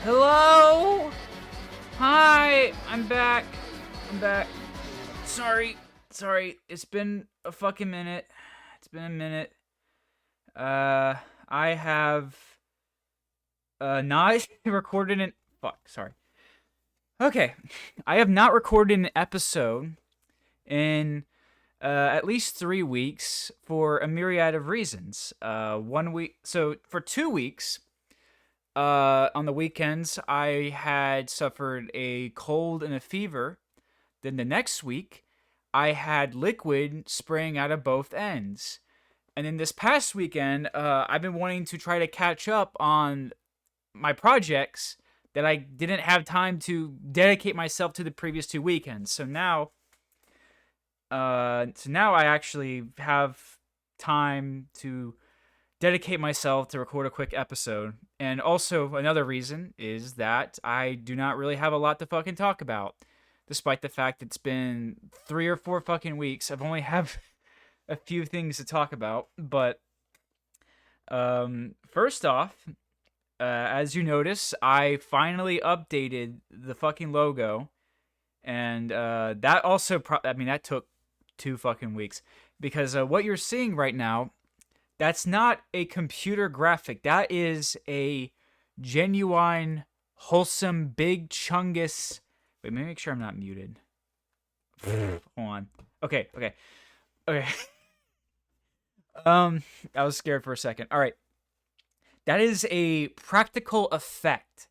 Hello? Hi, I'm back. I'm back. Sorry. It's been a fucking minute. It's been a minute. I have not recorded an sorry. Okay. I have not recorded an episode in at least 3 weeks for a myriad of reasons. 1 week, so for 2 weeks, on the weekends, I had suffered a cold and a fever. Then the next week, I had liquid spraying out of both ends. And then this past weekend, I've been wanting to try to catch up on my projects that I didn't have time to dedicate myself to the previous 2 weekends. So now I actually have time to dedicate myself to record a quick episode. And also, another reason is that I do not really have a lot to fucking talk about. Despite the fact it's been 3 or 4 fucking weeks, I've only have a few things to talk about. But, first off, as you notice, I finally updated the fucking logo. And, that also, that took 2 fucking weeks. Because, what you're seeing right now, that's not a computer graphic. That is a genuine, wholesome, big chungus. Wait, let me make sure I'm not muted. Hold on. Okay. I was scared for a second. All right. That is a practical effect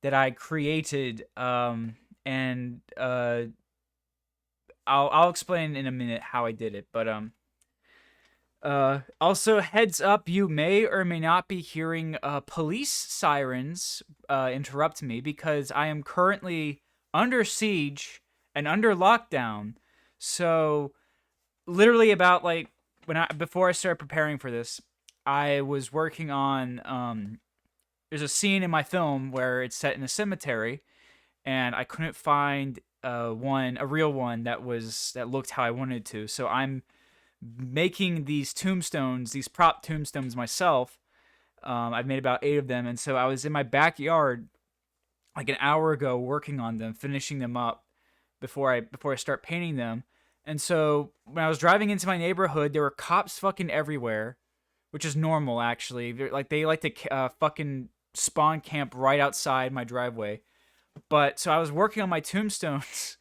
that I created, and I'll explain in a minute how I did it, but also, heads up, you may or may not be hearing police sirens interrupt me because I am currently under siege and under lockdown. So, literally about before I started preparing for this, I was working on there's a scene in my film where it's set in a cemetery, and I couldn't find a real one that looked how I wanted to. So I'm making these tombstones, these prop tombstones myself. I've made about 8 of them, and so I was in my backyard like an hour ago working on them, finishing them up before I start painting them. And so when I was driving into my neighborhood, there were cops fucking everywhere, which is normal actually. They like to fucking spawn camp right outside my driveway. But so I was working on my tombstones,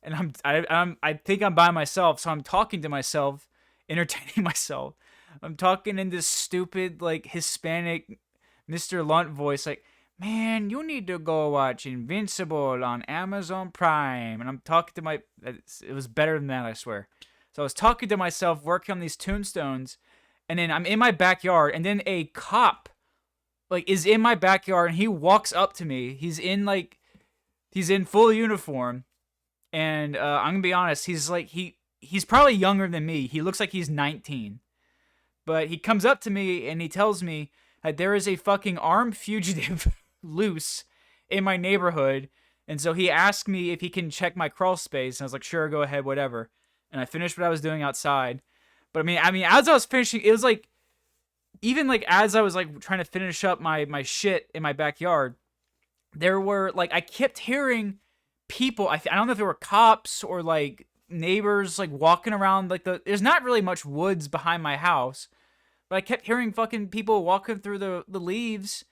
and I think I'm by myself, so I'm talking to myself, entertaining myself. I'm talking in this stupid, like, Hispanic Mr. Lunt voice, like, man, you need to go watch Invincible on Amazon Prime. And I'm talking to it was better than that, I swear. So I was talking to myself, working on these tombstones, and then I'm in my backyard, and then a cop, like, is in my backyard, and he walks up to me. He's in full uniform, and I'm gonna be honest, he's probably younger than me. He looks like he's 19. But he comes up to me and he tells me that there is a fucking armed fugitive loose in my neighborhood. And so he asked me if he can check my crawl space. And I was like, sure, go ahead, whatever. And I finished what I was doing outside. But I mean, as I was finishing, it was like, even like as I was like trying to finish up my shit in my backyard, there were like, I kept hearing people. I don't know if there were cops or like neighbors like walking around like there's not really much woods behind my house, but I kept hearing fucking people walking through the leaves.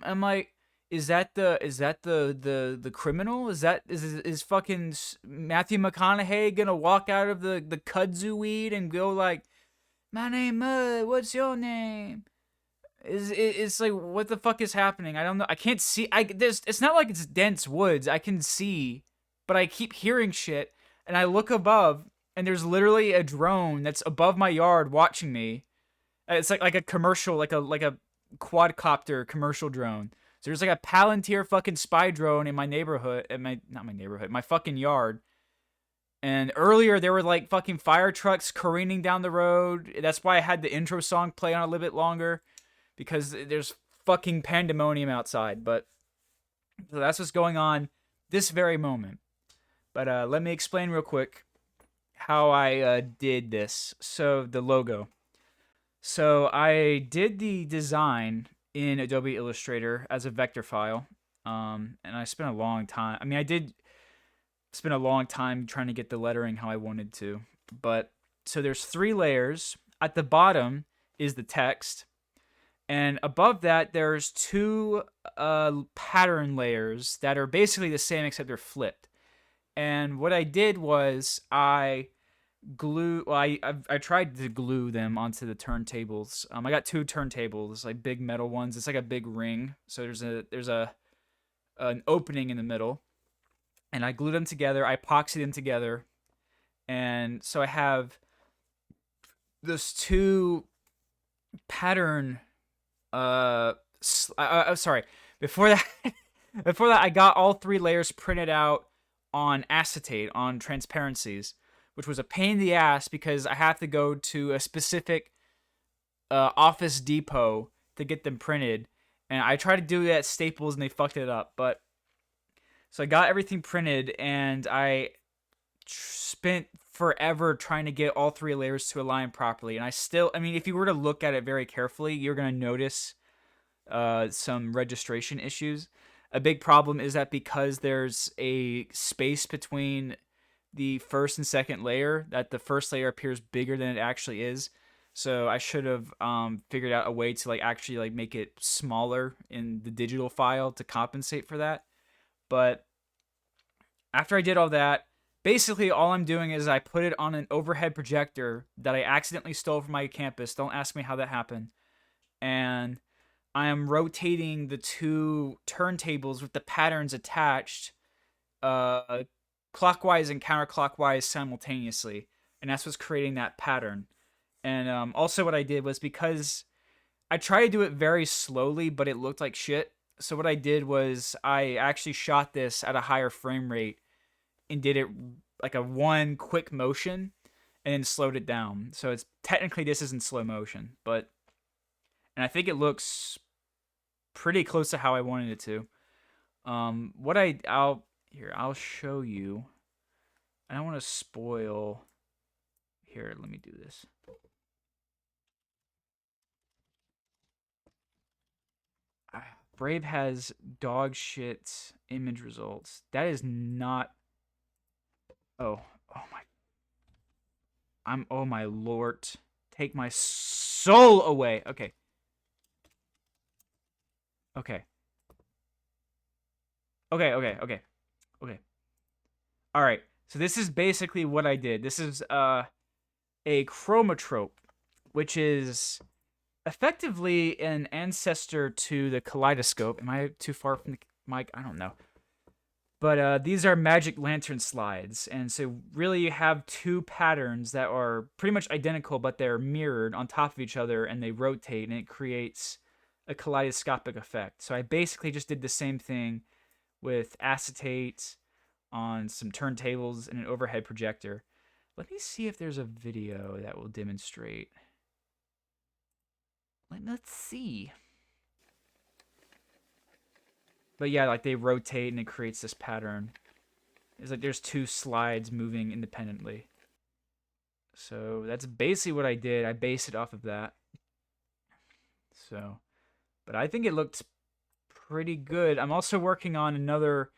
I'm like, is that the criminal? Is fucking Matthew McConaughey gonna walk out of the kudzu weed and go like, my name Mud, what's your name? It's like, what the fuck is happening? I don't know. I can't see. It's not like it's dense woods. I can see, but I keep hearing shit. And I look above, and there's literally a drone that's above my yard watching me. It's like a commercial, like a quadcopter commercial drone. So there's like a Palantir fucking spy drone in my neighborhood, my fucking yard. And earlier there were like fucking fire trucks careening down the road. That's why I had the intro song play on a little bit longer, because there's fucking pandemonium outside. But so that's what's going on this very moment. But let me explain real quick how I did this. So the logo. So I did the design in Adobe Illustrator as a vector file. And I spent a long time. I mean, I did spend a long time trying to get the lettering how I wanted to. But so there's 3 layers. At the bottom is the text, and above that there's 2 pattern layers that are basically the same except they're flipped. And what I did was I tried to glue them onto the turntables. I got 2 turntables, like big metal ones. It's like a big ring, so there's a an opening in the middle, and I glued them together. I epoxied them together, and so I have those 2 pattern. Sorry. Before that, before that, I got all 3 layers printed out on acetate on transparencies, which was a pain in the ass because I have to go to a specific Office Depot to get them printed, and I tried to do that at Staples and they fucked it up. But so I got everything printed, and I spent forever trying to get all 3 layers to align properly. And I mean, if you were to look at it very carefully, you're gonna notice some registration issues. A big problem is that because there's a space between the first and second layer, that the first layer appears bigger than it actually is. So I should have figured out a way to like actually like make it smaller in the digital file to compensate for that. But after I did all that, basically all I'm doing is I put it on an overhead projector that I accidentally stole from my campus. Don't ask me how that happened. And I am rotating the 2 turntables with the patterns attached clockwise and counterclockwise simultaneously. And that's what's creating that pattern. And also what I did was, because I tried to do it very slowly, but it looked like shit. So what I did was I actually shot this at a higher frame rate and did it like a one quick motion and then slowed it down. So it's technically this is in slow motion, but and I think it looks pretty close to how I wanted it to. I'll show you. I don't want to spoil. Here, let me do this. Brave has dog shit image results. That is not. Oh my. Oh my lord. Take my soul away. Okay. Okay. Okay. All right. So this is basically what I did. This is a chromatrope, which is effectively an ancestor to the kaleidoscope. Am I too far from the mic? I don't know. But these are magic lantern slides. And so really you have 2 patterns that are pretty much identical, but they're mirrored on top of each other and they rotate, and it creates a kaleidoscopic effect. So I basically just did the same thing with acetate on some turntables and an overhead projector. Let me see if there's a video that will demonstrate. Let's see. But yeah, like they rotate and it creates this pattern. It's like there's 2 slides moving independently. So that's basically what I did. I based it off of that. So, but I think it looked pretty good. I'm also working on another.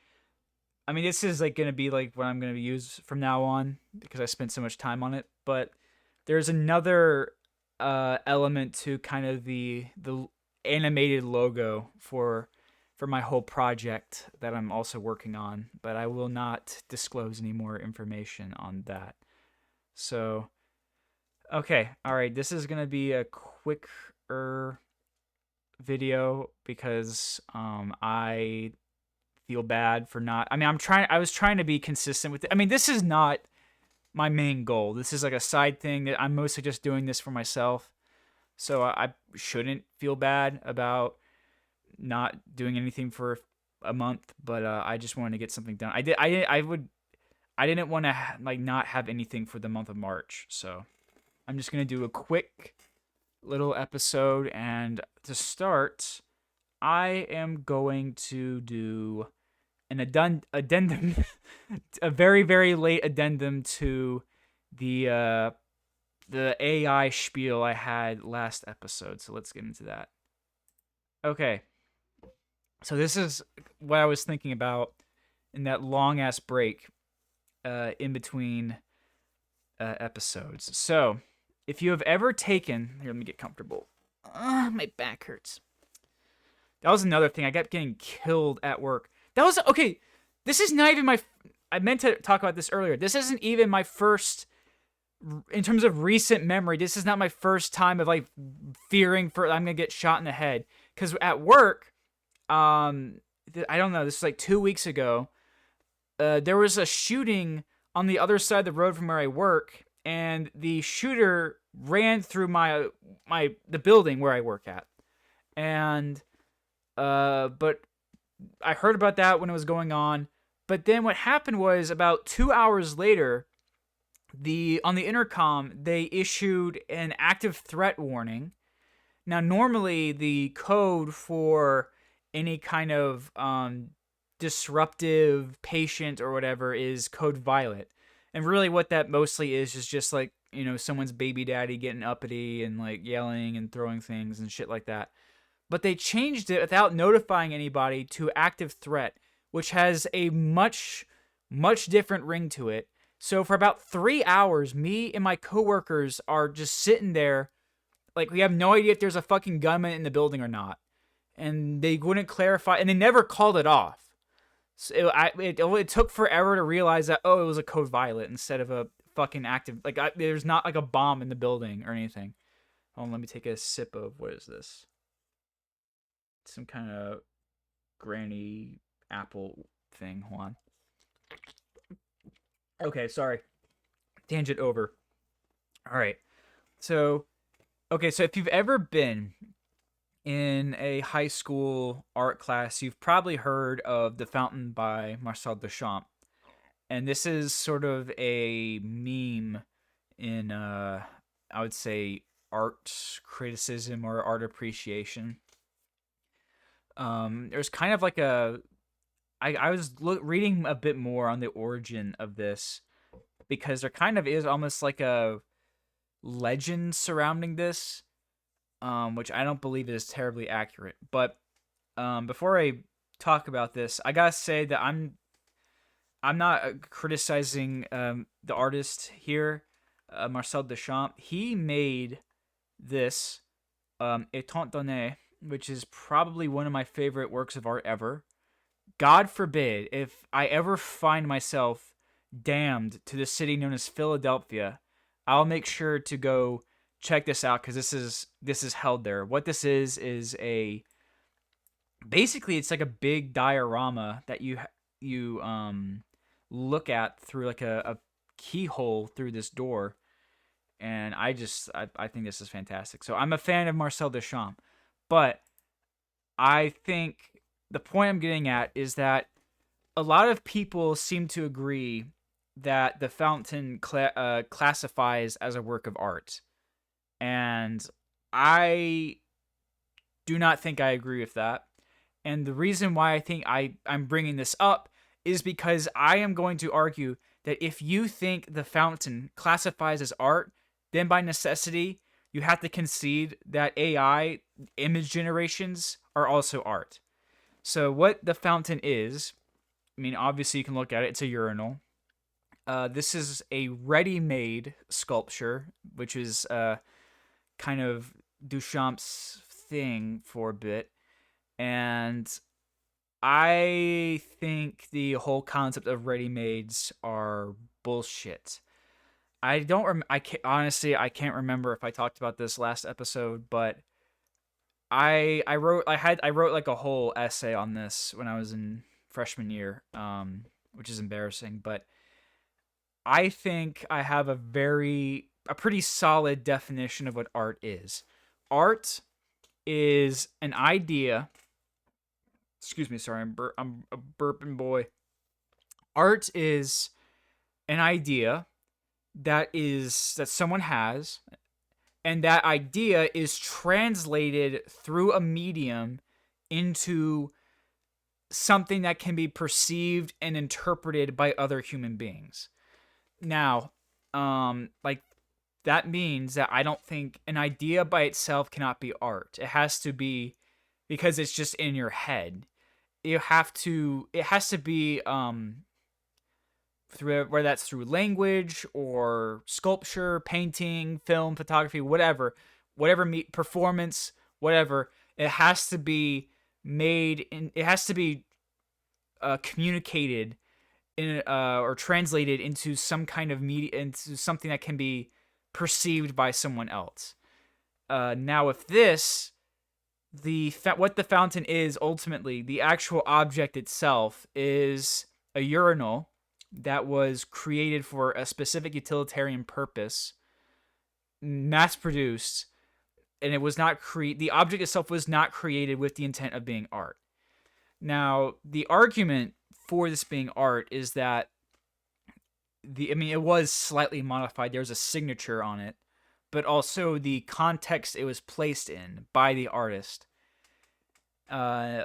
I mean, this is like going to be like what I'm going to use from now on because I spent so much time on it. But there's another element to kind of the animated logo for my whole project that I'm also working on, but I will not disclose any more information on that. So, okay, all right, this is gonna be a quicker video because I feel bad for not. I mean, I was trying to be consistent with it. I mean, this is not my main goal. This is like a side thing that I'm mostly just doing this for myself. So I shouldn't feel bad about not doing anything for a month, but I just wanted to get something done. I didn't want to like not have anything for the month of March. So I'm just going to do a quick little episode, and to start, I am going to do an addendum a very very late addendum to the AI spiel I had last episode. So let's get into that. Okay. So this is what I was thinking about in that long ass break in between episodes. So if you have ever taken, here, let me get comfortable. My back hurts. That was another thing. I kept getting killed at work. That was okay. This is not even my. I meant to talk about this earlier. This isn't even my first, in terms of recent memory. This is not my first time of like fearing for I'm gonna get shot in the head. Because at work, I don't know. This was like 2 weeks ago. There was a shooting on the other side of the road from where I work, and the shooter ran through the building where I work at, and but I heard about that when it was going on. But then what happened was about 2 hours later, on the intercom they issued an active threat warning. Now normally the code for any kind of disruptive patient or whatever is code violet, and really what that mostly is just like someone's baby daddy getting uppity and like yelling and throwing things and shit like that. But they changed it without notifying anybody to active threat, which has a much, much different ring to it. So for about 3 hours, me and my coworkers are just sitting there, like we have no idea if there's a fucking gunman in the building or not, and they wouldn't clarify, and they never called it off. So it took forever to realize that it was a code violet instead of a fucking active. Like there's not like a bomb in the building or anything. Hold on, let me take a sip of what is this? Some kind of granny apple thing. Hold on. Okay, sorry. Tangent over. All right. So, okay, so if you've ever been in a high school art class, you've probably heard of The Fountain by Marcel Duchamp. And this is sort of a meme in, I would say, art criticism or art appreciation. There's kind of like I was reading a bit more on the origin of this, because there kind of is almost like a legend surrounding this, which I don't believe is terribly accurate. But before I talk about this, I gotta say that I'm not criticizing the artist here, Marcel Duchamp. He made this Étant donné, which is probably one of my favorite works of art ever. God forbid if I ever find myself damned to the city known as Philadelphia, I'll make sure to go check this out, because this is held there. What this is a basically it's like a big diorama that you look at through like a keyhole through this door, and I think this is fantastic. So I'm a fan of Marcel Duchamp, but I think the point I'm getting at is that a lot of people seem to agree that the fountain classifies as a work of art, and I do not think I agree with that. And the reason why I think I'm bringing this up is because I am going to argue that if you think the fountain classifies as art, then by necessity you have to concede that AI image generations are also art. So what the fountain is, I mean, obviously you can look at it. It's a urinal. This is a ready-made sculpture, which is kind of Duchamp's thing for a bit. And I think the whole concept of ready-mades are bullshit. I don't I can't, honestly I can't remember if I talked about this last episode, but I wrote like a whole essay on this when I was in freshman year, which is embarrassing, but I think I have a pretty solid definition of what art is. Art is an idea. Excuse me, sorry, I'm a burping boy. Art is an idea that someone has, and that idea is translated through a medium into something that can be perceived and interpreted by other human beings. Now, like that means that I don't think an idea by itself cannot be art. It has to be, because it's just in your head. it has to be through, whether that's through language or sculpture, painting, film, photography, whatever performance, whatever. It has to be made in. It has to be communicated in or translated into some kind of media, into something that can be perceived by someone else. Now, if this what the fountain is ultimately, the actual object itself is a urinal that was created for a specific utilitarian purpose, mass produced, and it was not the object itself was not created with the intent of being art. Now, the argument for this being art is that it was slightly modified. There's a signature on it, but also the context it was placed in by the artist.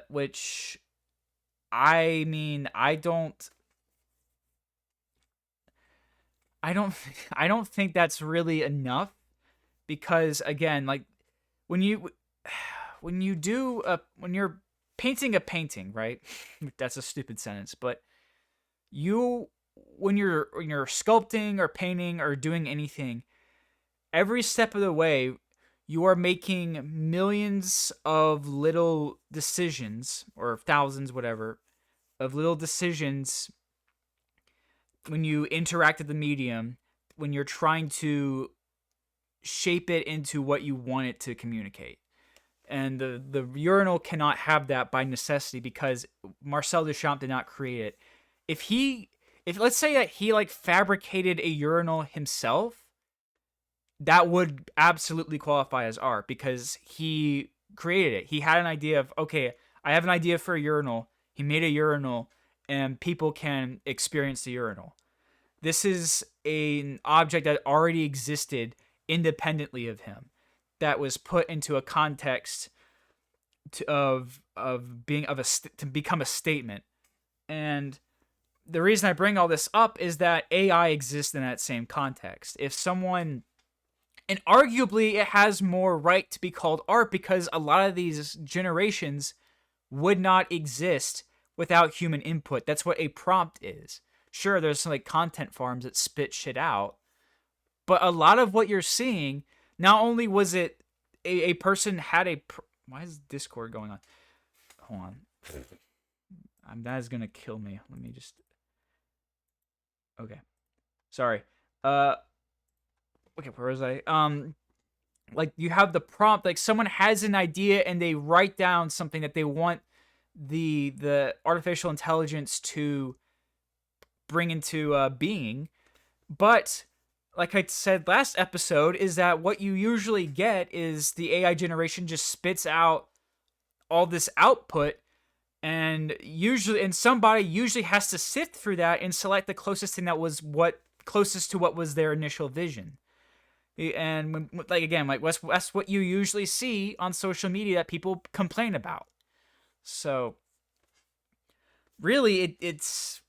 Which, I don't I don't think that's really enough, because again, like when you when you're painting a painting, right? That's a stupid sentence, but you when you're sculpting or painting or doing anything, every step of the way you are making millions of little decisions, or thousands, whatever, of little decisions when you interact with the medium, when you're trying to shape it into what you want it to communicate. And the urinal cannot have that by necessity, because Marcel Duchamp did not create it. If let's say that he like fabricated a urinal himself, that would absolutely qualify as art, because he created it. He had an idea of, okay, I have an idea for a urinal. He made a urinal, and people can experience the urinal. This is an object that already existed independently of him, that was put into a context of being to become a statement. And the reason I bring all this up is that AI exists in that same context. If someone, and arguably it has more right to be called art, because a lot of these generations would not exist without human input. That's what a prompt is. Sure, there's some like content farms that spit shit out, but a lot of what you're seeing, not only was it a person had a why is Discord going on? Hold on. That is gonna kill me. Let me just. Okay, sorry. Okay, where was I? Like you have the prompt, like someone has an idea and they write down something that they want the artificial intelligence to bring into being, but like I said last episode, is that what you usually get is the AI generation just spits out all this output, and somebody usually has to sift through that and select the closest thing that was closest to what was their initial vision. And like again, like that's what you usually see on social media that people complain about. So really, it's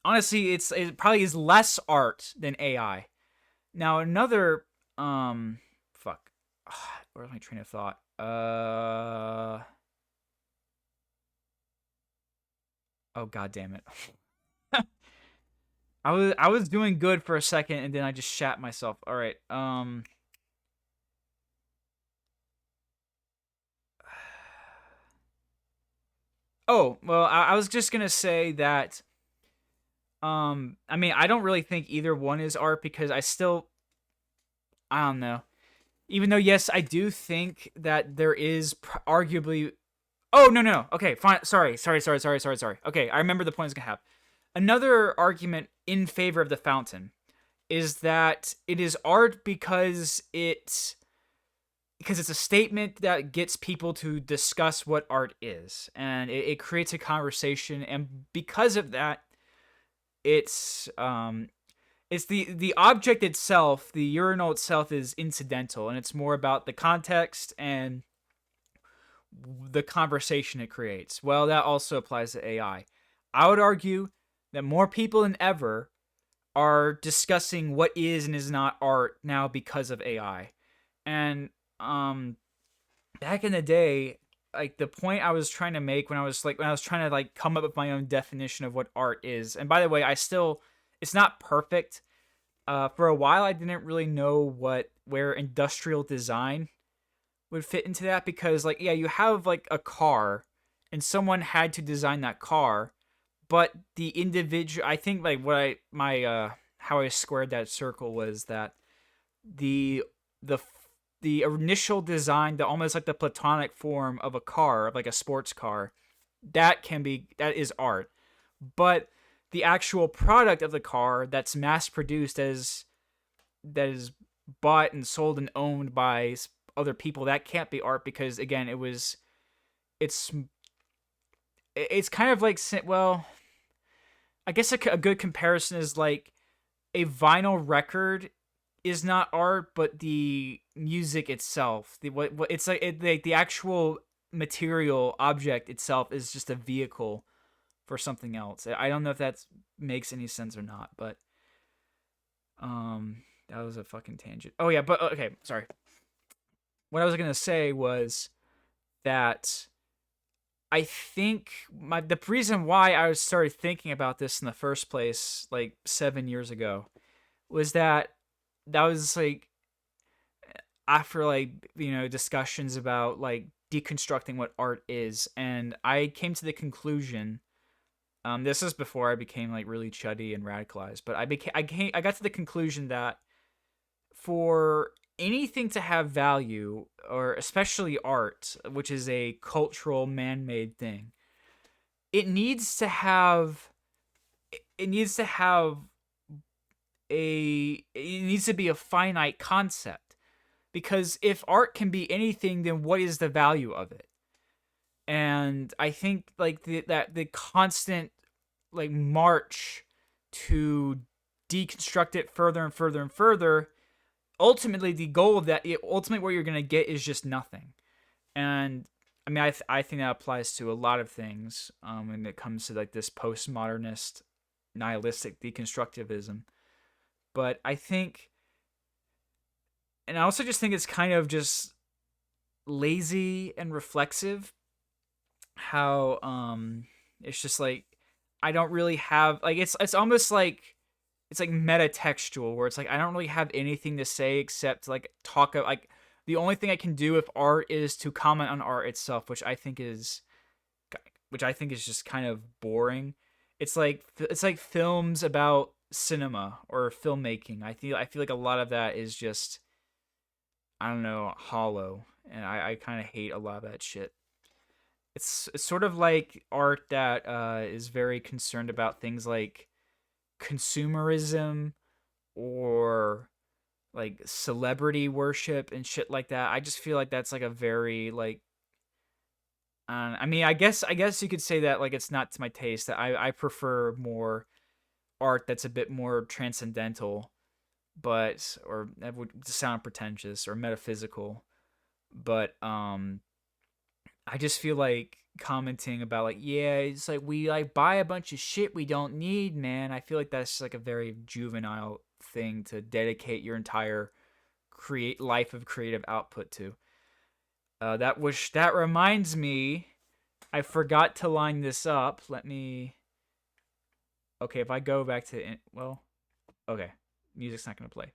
honestly it probably is less art than AI. Now another fuck, where's my train of thought? Oh god damn it. I was doing good for a second and then I just shat myself. All right. Oh, well, I was just going to say that I don't really think either one is art, because I don't know. Even though yes, I do think that there is arguably. Oh, no. Okay, fine. Sorry. Okay, I remember the point I was going to have. Another argument in favor of the fountain is that it is art because it's a statement that gets people to discuss what art is, and it creates a conversation, and because of that, it's the object itself, the urinal itself, is incidental, and it's more about the context and the conversation it creates. Well, that also applies to AI. I would argue that more people than ever are discussing what is and is not art now because of AI. And back in the day, like the point I was trying to make when I was trying to like come up with my own definition of what art is. And by the way, it's not perfect. For a while I didn't really know where industrial design would fit into that, because like yeah, you have like a car and someone had to design that car, but the individual, I think like what I my how I squared that circle was that the the the initial design, the almost like the platonic form of a car, of like a sports car, that is art. But the actual product of the car that's mass produced, as that is bought and sold and owned by other people, that can't be art, because again, it's it's kind of like, well, I guess a good comparison is like a vinyl record is not art, but the music itself, what it's like, the actual material object itself is just a vehicle for something else. I don't know if that makes any sense or not, but that was a fucking tangent. Oh yeah, but okay, sorry. What I was gonna say was that I think the reason why I started thinking about this in the first place, like 7 years ago, was that was like after like discussions about like deconstructing what art is, and I came to the conclusion. This is before I became like really chuddy and radicalized, but I got to the conclusion that for anything to have value, or especially art, which is a cultural man-made thing, it needs to have it needs to have it needs to be a finite concept, because if art can be anything, then what is the value of it? And I think like the constant like march to deconstruct it further and further and further, ultimately the goal of that, ultimately what you're gonna get is just nothing. And I mean, I think that applies to a lot of things when it comes to like this postmodernist nihilistic deconstructivism. But I think, and I also just think it's kind of just lazy and reflexive how it's just like I don't really have like it's almost like it's like metatextual, where it's like I don't really have anything to say except like talk of like the only thing I can do with art is to comment on art itself, which I think is just kind of boring. It's like films about cinema or filmmaking. I feel like a lot of that is just, I don't know, hollow, and I kind of hate a lot of that shit. It's sort of like art that is very concerned about things like consumerism or like celebrity worship and shit like that. I just feel like that's like a very like I mean, I guess you could say that like it's not to my taste. That I prefer more art that's a bit more transcendental, but or that would sound pretentious or metaphysical. But I just feel like commenting about like, yeah, it's like we like buy a bunch of shit we don't need, man. I feel like that's like a very juvenile thing to dedicate your entire create life of creative output to. That reminds me, I forgot to line this up. Let me. Okay, if I go back to well, okay, music's not gonna play.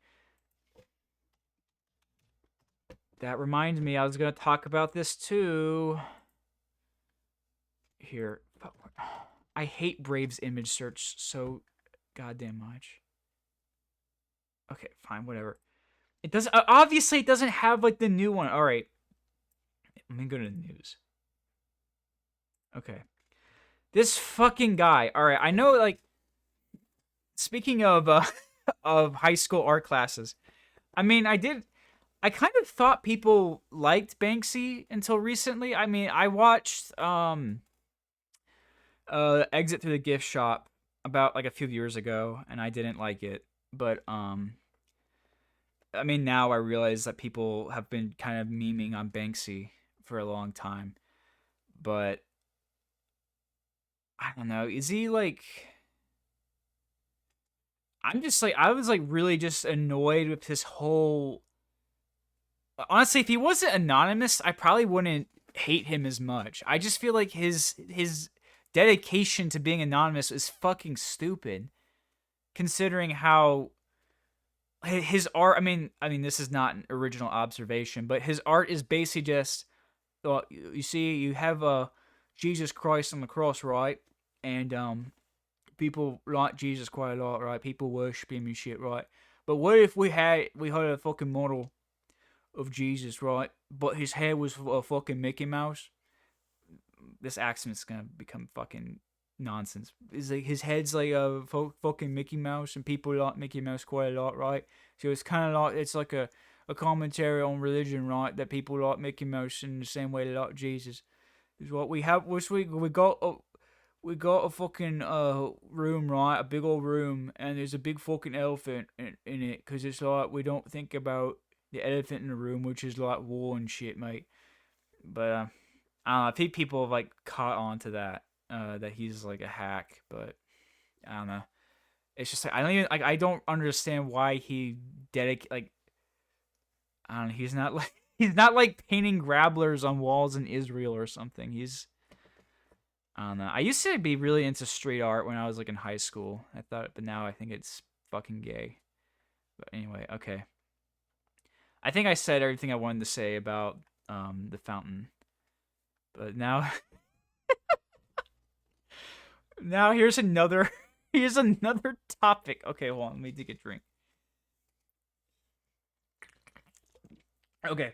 That reminds me, I was gonna talk about this too. Here, I hate Brave's image search so goddamn much. Okay, fine, whatever. It doesn't. Obviously, it doesn't have like the new one. All right, let me go to the news. Okay, this fucking guy. All right, I know. Like, speaking of of high school art classes, I mean, I kind of thought people liked Banksy until recently. I mean, I watched Exit Through the Gift Shop about like a few years ago, and I didn't like it. But I mean, now I realize that people have been kind of memeing on Banksy for a long time. But I don't know. Is he like? I'm just like I was like really just annoyed with his whole. Honestly, if he wasn't anonymous, I probably wouldn't hate him as much. I just feel like his dedication to being anonymous is fucking stupid, considering how his art. I mean, this is not an original observation, but his art is basically just. Well, you see, you have Jesus Christ on the cross, right? And people like Jesus quite a lot, right? People worship him and shit, right? But what if we had a fucking model of Jesus, right? But his head was a fucking Mickey Mouse. This accent's gonna become fucking nonsense. Is like his head's like a fucking Mickey Mouse, and people like Mickey Mouse quite a lot, right? So it's kind of like it's like a commentary on religion, right? That people like Mickey Mouse in the same way they like Jesus. Is what we have. Which we got a fucking room, right? A big old room, and there's a big fucking elephant in it, because it's like we don't think about the elephant in the room, which is like war and shit, mate. But I don't know. I think people have like caught on to that he's like a hack, but I don't know. It's just like I don't even like I don't understand why he dedicate like I don't know. He's not like he's not like painting grabblers on walls in Israel or something. I don't know. I used to be really into street art when I was like in high school. I thought, but now I think it's fucking gay. But anyway, okay. I think I said everything I wanted to say about the fountain. But now now here's another topic. Okay, hold on, let me take a drink. Okay.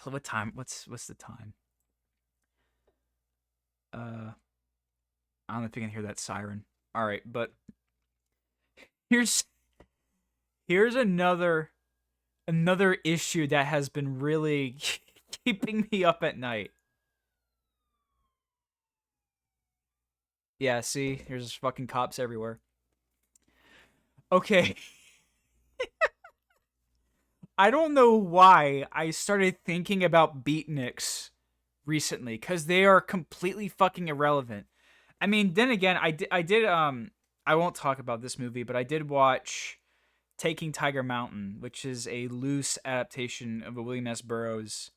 What time? What's the time? Uh I don't know if you can hear that siren. All right, but here's here's another issue that has been really keeping me up at night. Yeah, see, there's fucking cops everywhere. Okay, I don't know why I started thinking about beatniks recently, because they are completely fucking irrelevant. I mean, then again, I won't talk about this movie, but I did watch Taking Tiger Mountain, which is a loose adaptation of a William S. Burroughs,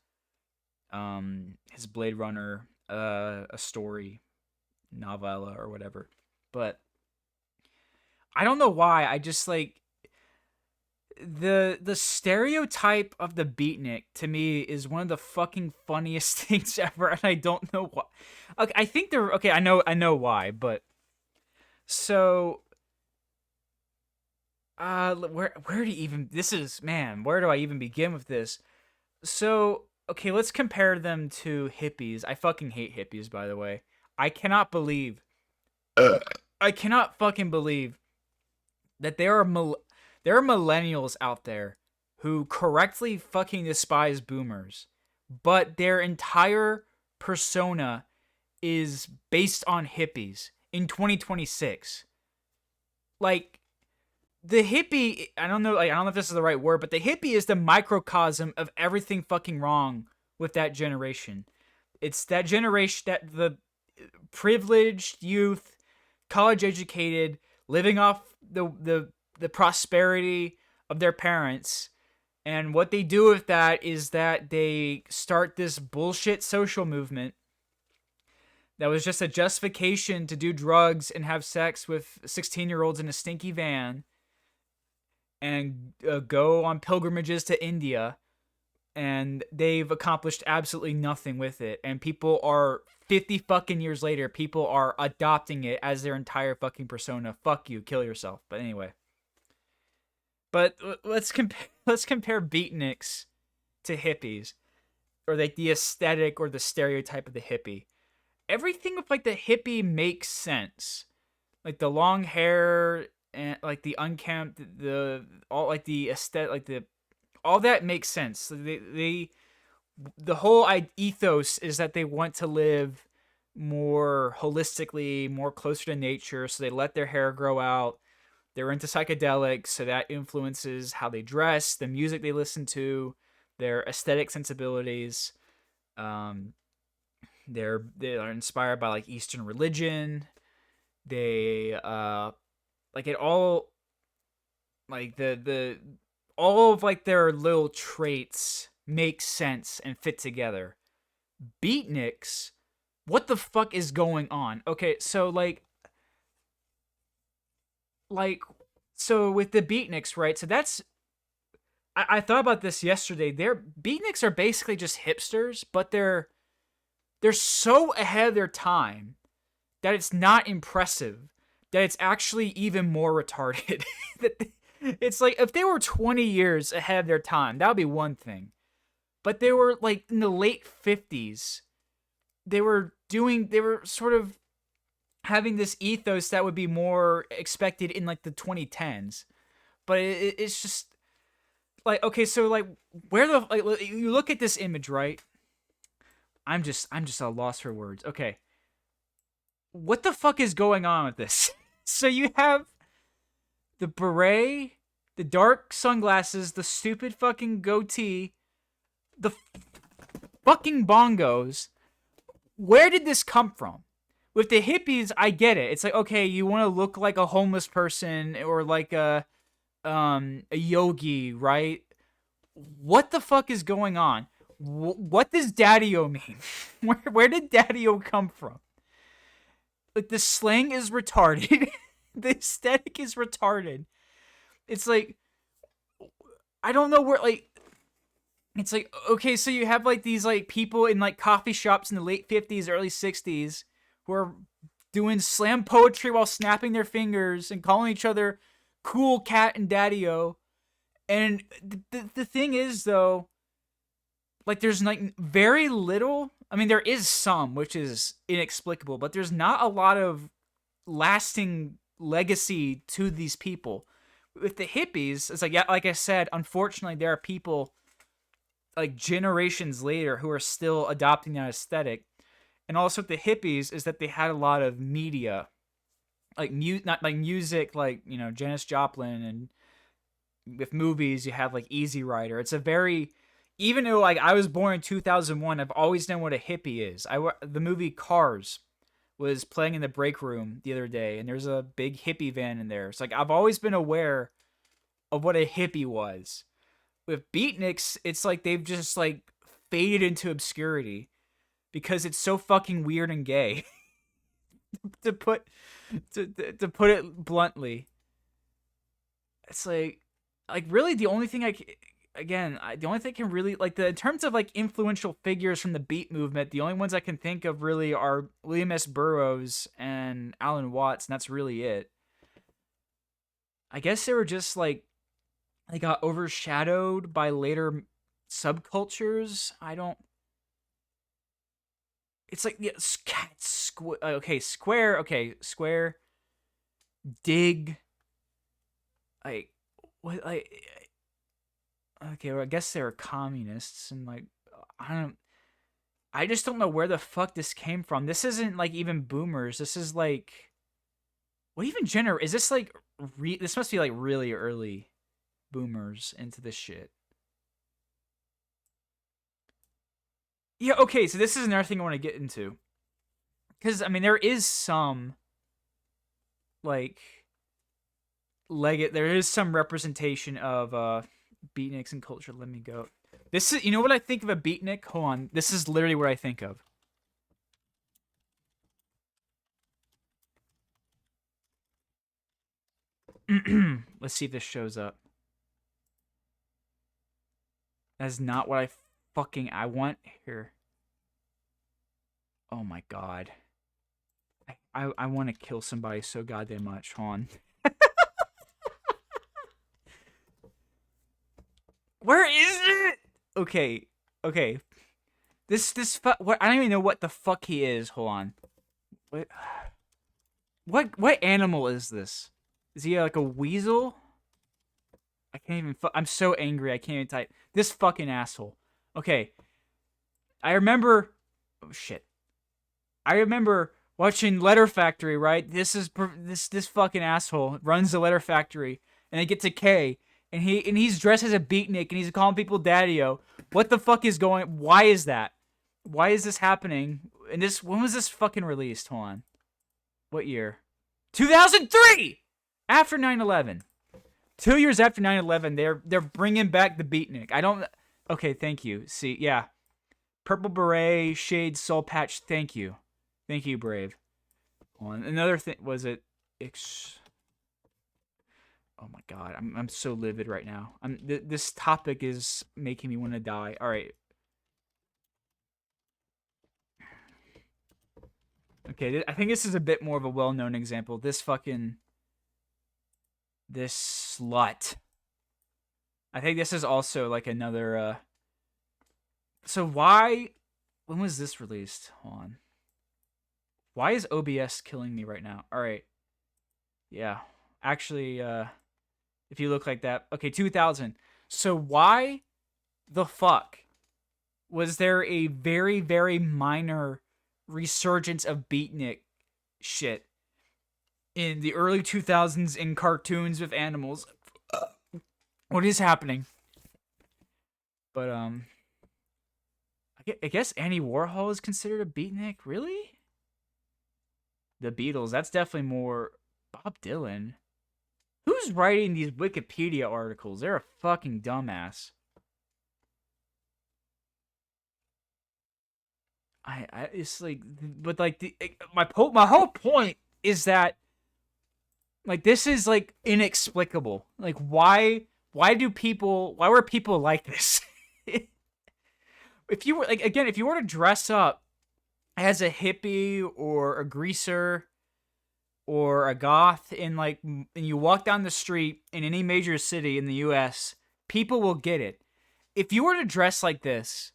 his Blade Runner, a story, novella or whatever. But I don't know why. I just like the stereotype of the beatnik to me is one of the fucking funniest things ever, and I don't know why. Okay, I think they're okay. I know why, but so where do you even this is man? Where do I even begin with this? So okay, let's compare them to hippies. I fucking hate hippies, by the way. I cannot believe I cannot fucking believe that there are millennials out there who correctly fucking despise boomers, but their entire persona is based on hippies in 2026. Like the hippie, I don't know, like I don't know if this is the right word, but the hippie is the microcosm of everything fucking wrong with that generation. It's that generation that the privileged youth, college educated, living off the prosperity of their parents. And what they do with that is that they start this bullshit social movement that was just a justification to do drugs and have sex with 16-year-olds in a stinky van and go on pilgrimages to India. And they've accomplished absolutely nothing with it. And people are 50 fucking years later, people are adopting it as their entire fucking persona. Fuck you, kill yourself. But anyway. But let's compare beatniks to hippies, or like the aesthetic or the stereotype of the hippie. Everything with like the hippie makes sense, like the long hair and like the unkempt, the all like the aesthetic, like the all that makes sense. So the whole ethos is that they want to live more holistically, more closer to nature, so they let their hair grow out. They're into psychedelics, so that influences how they dress, the music they listen to, their aesthetic sensibilities. Um, they are inspired by like Eastern religion. They like it all like the all of like their little traits make sense and fit together beatniks. What the fuck is going on? Okay, so like so with the beatniks, right? So that's I thought about this yesterday. Their beatniks are basically just hipsters, but they're so ahead of their time that it's not impressive. That it's actually even more retarded. That it's like if they were 20 years ahead of their time, that would be one thing. But they were like in the late 50s. They were sort of having this ethos that would be more expected in like the 2010s. But it's just like, okay, so like where the like you look at this image, right? I'm just at a loss for words. Okay. What the fuck is going on with this? So you have the beret, the dark sunglasses, the stupid fucking goatee, the fucking bongos. Where did this come from? With the hippies, I get it. It's like, okay, you want to look like a homeless person or like a yogi, right? What the fuck is going on? What does Daddy-O mean? Where did Daddy-O come from? Like, the slang is retarded. The aesthetic is retarded. It's like, I don't know where, like, it's like, okay, so you have like these like people in like coffee shops in the late 50s, early 60s who are doing slam poetry while snapping their fingers and calling each other cool cat and Daddy-O. And the thing is, though, like, there's like very little. I mean, there is some, which is inexplicable, but there's not a lot of lasting legacy to these people. With the hippies, it's like, yeah, like I said, unfortunately, there are people like generations later who are still adopting that aesthetic. And also with the hippies is that they had a lot of media, like not like music, like, you know, Janis Joplin, and with movies you have like Easy Rider. It's a very, even though like I was born in 2001, I've always known what a hippie is. The movie Cars was playing in the break room the other day, and there's a big hippie van in there. It's like I've always been aware of what a hippie was. With beatniks, it's like they've just like faded into obscurity because it's so fucking weird and gay. to put it bluntly, it's like really the only thing the only thing can really like in terms of like influential figures from the beat movement, the only ones I can think of really are William S. Burroughs and Alan Watts, and that's really it. I guess they were just like they got overshadowed by later subcultures. I don't. It's like, yeah, okay, Square. Okay, Square. Dig. Like what? Like, okay, well, I guess they're communists, and like I just don't know where the fuck this came from. This isn't like even boomers. This is like, what even is this like? This must be like really early boomers into this shit. Yeah, okay, so this is another thing I want to get into. Because, I mean, there is some, like, there is some representation of beatniks and culture. Let me go. This is, you know what I think of a beatnik? Hold on. This is literally what I think of. Let's see if this shows up. That's not what I want here. Oh my god. I want to kill somebody so goddamn much. Hold on. Where is it? Okay. What, I don't even know what the fuck he is. Hold on. What animal is this? Is he like a weasel? I can't even I'm so angry I can't even type. This fucking asshole. Okay. I remember oh shit. I remember watching Letter Factory, right? This fucking asshole runs the Letter Factory, and they get to K, and he's dressed as a beatnik, and he's calling people Daddy-O. What the fuck is going? Why is that? Why is this happening? And when was this fucking released? Hold on. What year? 2003. After 9/11. 2 years after 9/11, they're bringing back the beatnik. I don't. Okay, thank you. See, yeah. Purple Beret, Shade, Soul Patch. Thank you, Brave. Another thing was it. Oh my god, I'm so livid right now. This topic is making me want to die. All right. Okay, I think this is a bit more of a well-known example. This slut. I think this is also like another so why when was this released? Hold on. Why is OBS killing me right now? All right. Yeah. Actually if you look like that. Okay, 2000. So why the fuck was there a very very minor resurgence of beatnik shit in the early 2000s in cartoons with animals? What is happening? But I guess Andy Warhol is considered a beatnik. Really? The Beatles. That's definitely more Bob Dylan. Who's writing these Wikipedia articles? They're a fucking dumbass. It's like, but like my whole point is that like this is like inexplicable. Like why were people like this? If you were like again, if you were to dress up as a hippie or a greaser or a goth and you walk down the street in any major city in the US, people will get it. If you were to dress like this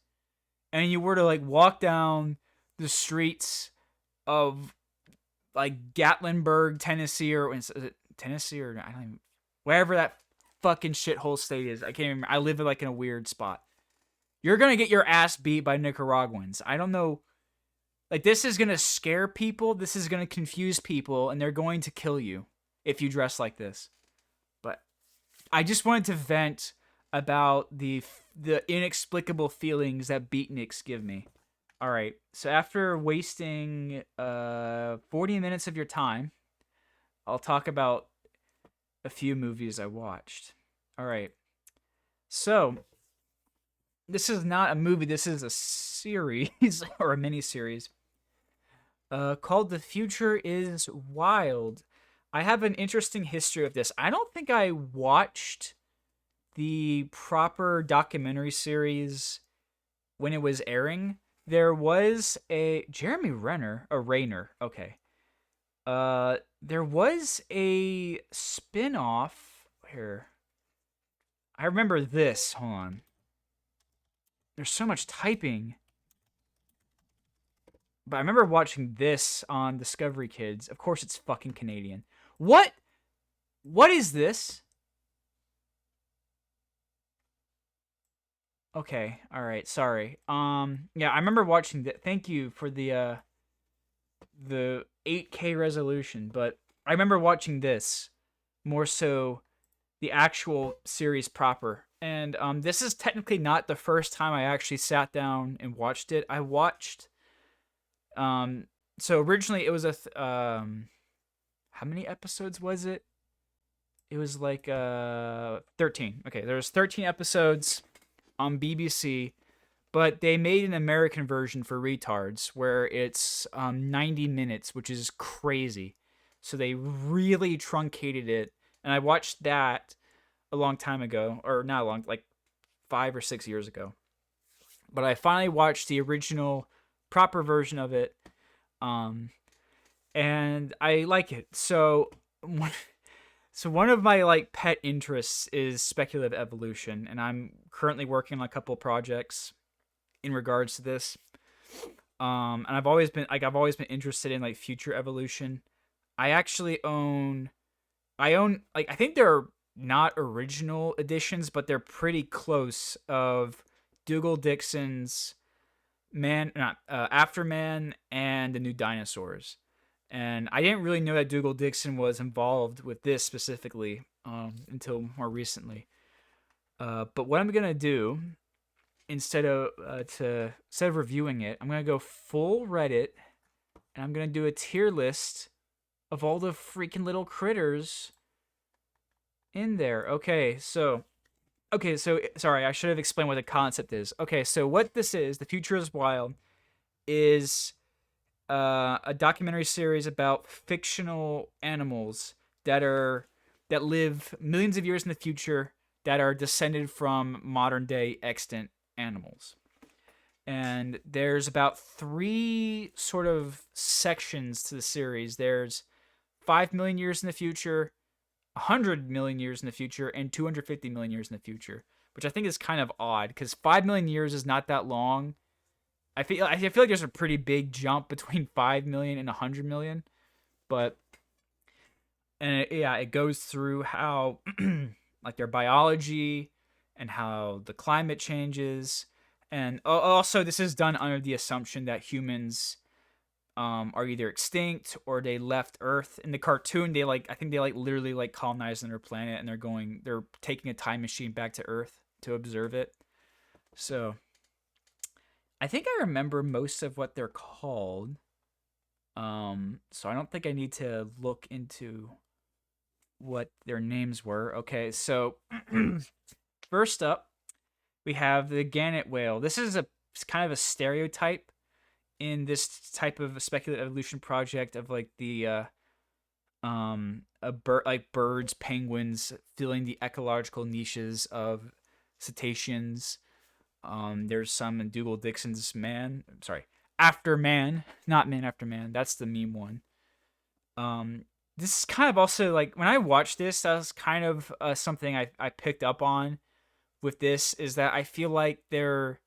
and you were to like walk down the streets of like Gatlinburg, Tennessee, or is it Tennessee or I don't even wherever that fucking shithole state is. I can't remember. I live like in a weird spot. You're gonna get your ass beat by Nicaraguans. I don't know. Like this is gonna scare people. This is gonna confuse people, and they're going to kill you if you dress like this. But I just wanted to vent about the inexplicable feelings that beatniks give me. All right. So after wasting 40 minutes of your time, I'll talk about a few movies I watched. All right. So this is not a movie. This is a series or a mini series called "The Future Is Wild." I have an interesting history of this. I don't think I watched the proper documentary series when it was airing. There was a Jeremy Renner, a Rayner, okay. There was a spin-off here. I remember this. Hold on. There's so much typing. But I remember watching this on Discovery Kids. Of course it's fucking Canadian. What? What is this? Okay, all right, sorry. Yeah, I remember watching that. Thank you for the 8K resolution, but I remember watching this more so the actual series proper. And this is technically not the first time I actually sat down and watched it. I watched so originally it was how many episodes was it? It was like 13. Okay, there was 13 episodes on BBC, but they made an American version for retards where it's 90 minutes, which is crazy. So they really truncated it, and I watched that a long time ago, or not long, like 5 or 6 years ago. But I finally watched the original proper version of it, and I like it. So one of my like pet interests is speculative evolution, and I'm currently working on a couple projects in regards to this. And I've always been interested in like future evolution. I own like I think they're not original editions, but they're pretty close of Dougal Dixon's Afterman and the New Dinosaurs. And I didn't really know that Dougal Dixon was involved with this specifically until more recently. But what I'm gonna do instead of reviewing it, I'm gonna go full Reddit, and I'm gonna do a tier list of all the freaking little critters in there. Okay, so Okay, so sorry, I should have explained what the concept is. Okay, so what this is, The Future is Wild, is a documentary series about fictional animals that are that live millions of years in the future that are descended from modern day extant animals. And there's about three sort of sections to the series. There's 5 million years in the future, 100 million years in the future, and 250 million years in the future, which I think is kind of odd because 5 million years is not that long. I feel like there's a pretty big jump between 5 million and 100 million, but it goes through how like their biology and how the climate changes, and also this is done under the assumption that humans are either extinct or they left Earth. In the cartoon, I think they literally colonize another planet and they're taking a time machine back to Earth to observe it. So I think I remember most of what they're called. So I don't think I need to look into what their names were. Okay, so first up, we have the gannet whale. This is it's kind of a stereotype in this type of speculative evolution project of like the a bird like birds, penguins filling the ecological niches of cetaceans. There's some in Dougal Dixon's Man. Sorry, After Man, not Man After Man. That's the meme one. This is kind of also like when I watched this, that was kind of something I picked up on with this is that I feel like they're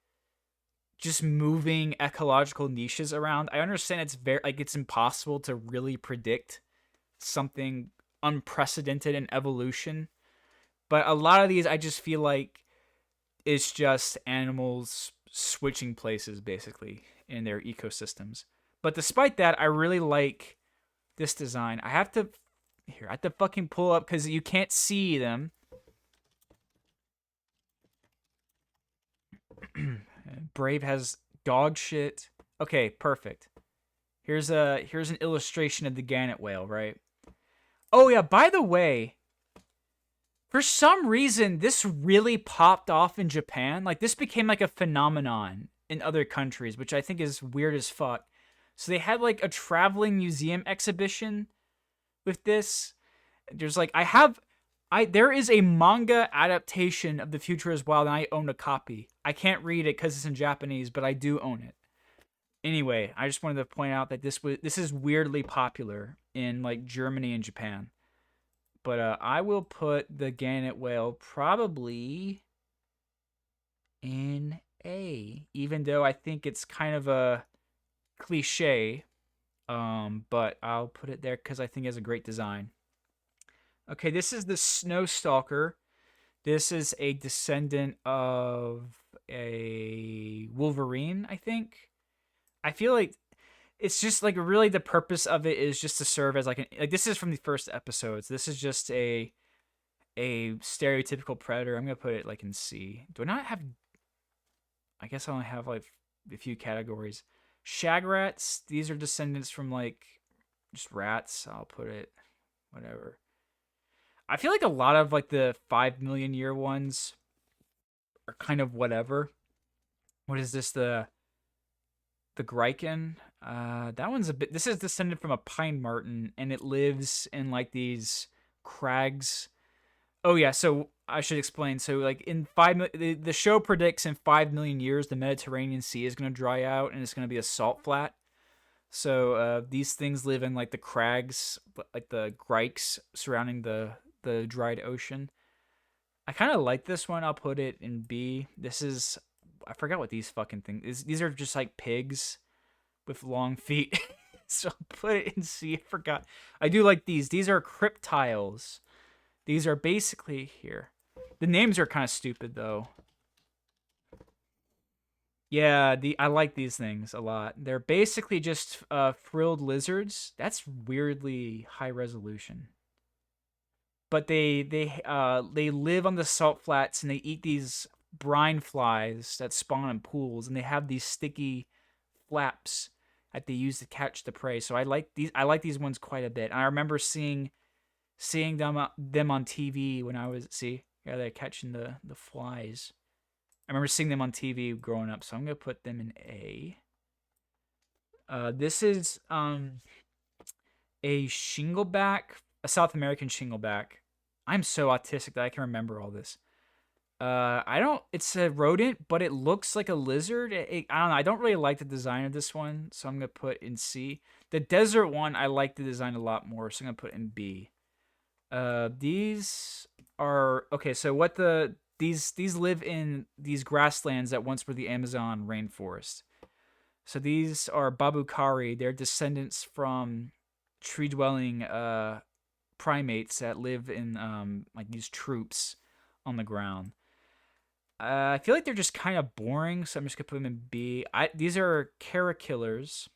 just moving ecological niches around. I understand it's very like it's impossible to really predict something unprecedented in evolution, but a lot of these I just feel like it's just animals switching places basically in their ecosystems. But despite that, I really like this design. I have to fucking pull up because you can't see them. Brave has dog shit. Okay, perfect. Here's an illustration of the gannet whale, right? Oh yeah, by the way, for some reason this really popped off in Japan. Like this became like a phenomenon in other countries, which I think is weird as fuck. So they had like a traveling museum exhibition with this. There's like there is a manga adaptation of The Future is Wild, and I own a copy. I can't read it because it's in Japanese, but I do own it. Anyway, I just wanted to point out that this is weirdly popular in like Germany and Japan. But I will put the gannet whale probably in A, even though I think it's kind of a cliche. But I'll put it there because I think it has a great design. Okay, this is the snow stalker. This is a descendant of a Wolverine, I think. I feel like it's just like really the purpose of it is just to serve as like this is from the first episodes. This is just a stereotypical predator. I'm gonna put it like in C. Do I not have? I guess I only have like a few categories. Shag rats. These are descendants from like just rats. I'll put it whatever. I feel like a lot of like the 5 million year ones are kind of whatever. What is this? The Grykin. That one's a bit. This is descended from a pine marten, and it lives in like these crags. Oh yeah, so I should explain. So like in the show predicts in 5 million years the Mediterranean Sea is going to dry out and it's going to be a salt flat. So these things live in like the crags, like the grikes surrounding the dried ocean. I kind of like this one. I'll put it in B. This is I forgot what these fucking things. These are just like pigs with long feet. So I'll put it in C. I forgot. I do like these. These are cryptiles. These are basically here. The names are kind of stupid though. Yeah, I like these things a lot. They're basically just frilled lizards. That's weirdly high resolution. But they live on the salt flats and they eat these brine flies that spawn in pools, and they have these sticky flaps that they use to catch the prey. So I like these. I like these ones quite a bit. I remember seeing them on TV when I was Yeah, they're catching the flies. I remember seeing them on TV growing up, so I'm gonna put them in A. This is a shingleback, a South American shingleback. I'm so autistic that I can remember all this. I don't. It's a rodent, but it looks like a lizard. I don't know. I don't really like the design of this one, so I'm gonna put in C. The desert one, I like the design a lot more, so I'm gonna put in B. These are okay. So what these live in these grasslands that once were the Amazon rainforest. So these are babukari. They're descendants from tree dwelling primates that live in like these troops on the ground. I feel like they're just kind of boring, so I'm just gonna put them in B. These are caterpillars.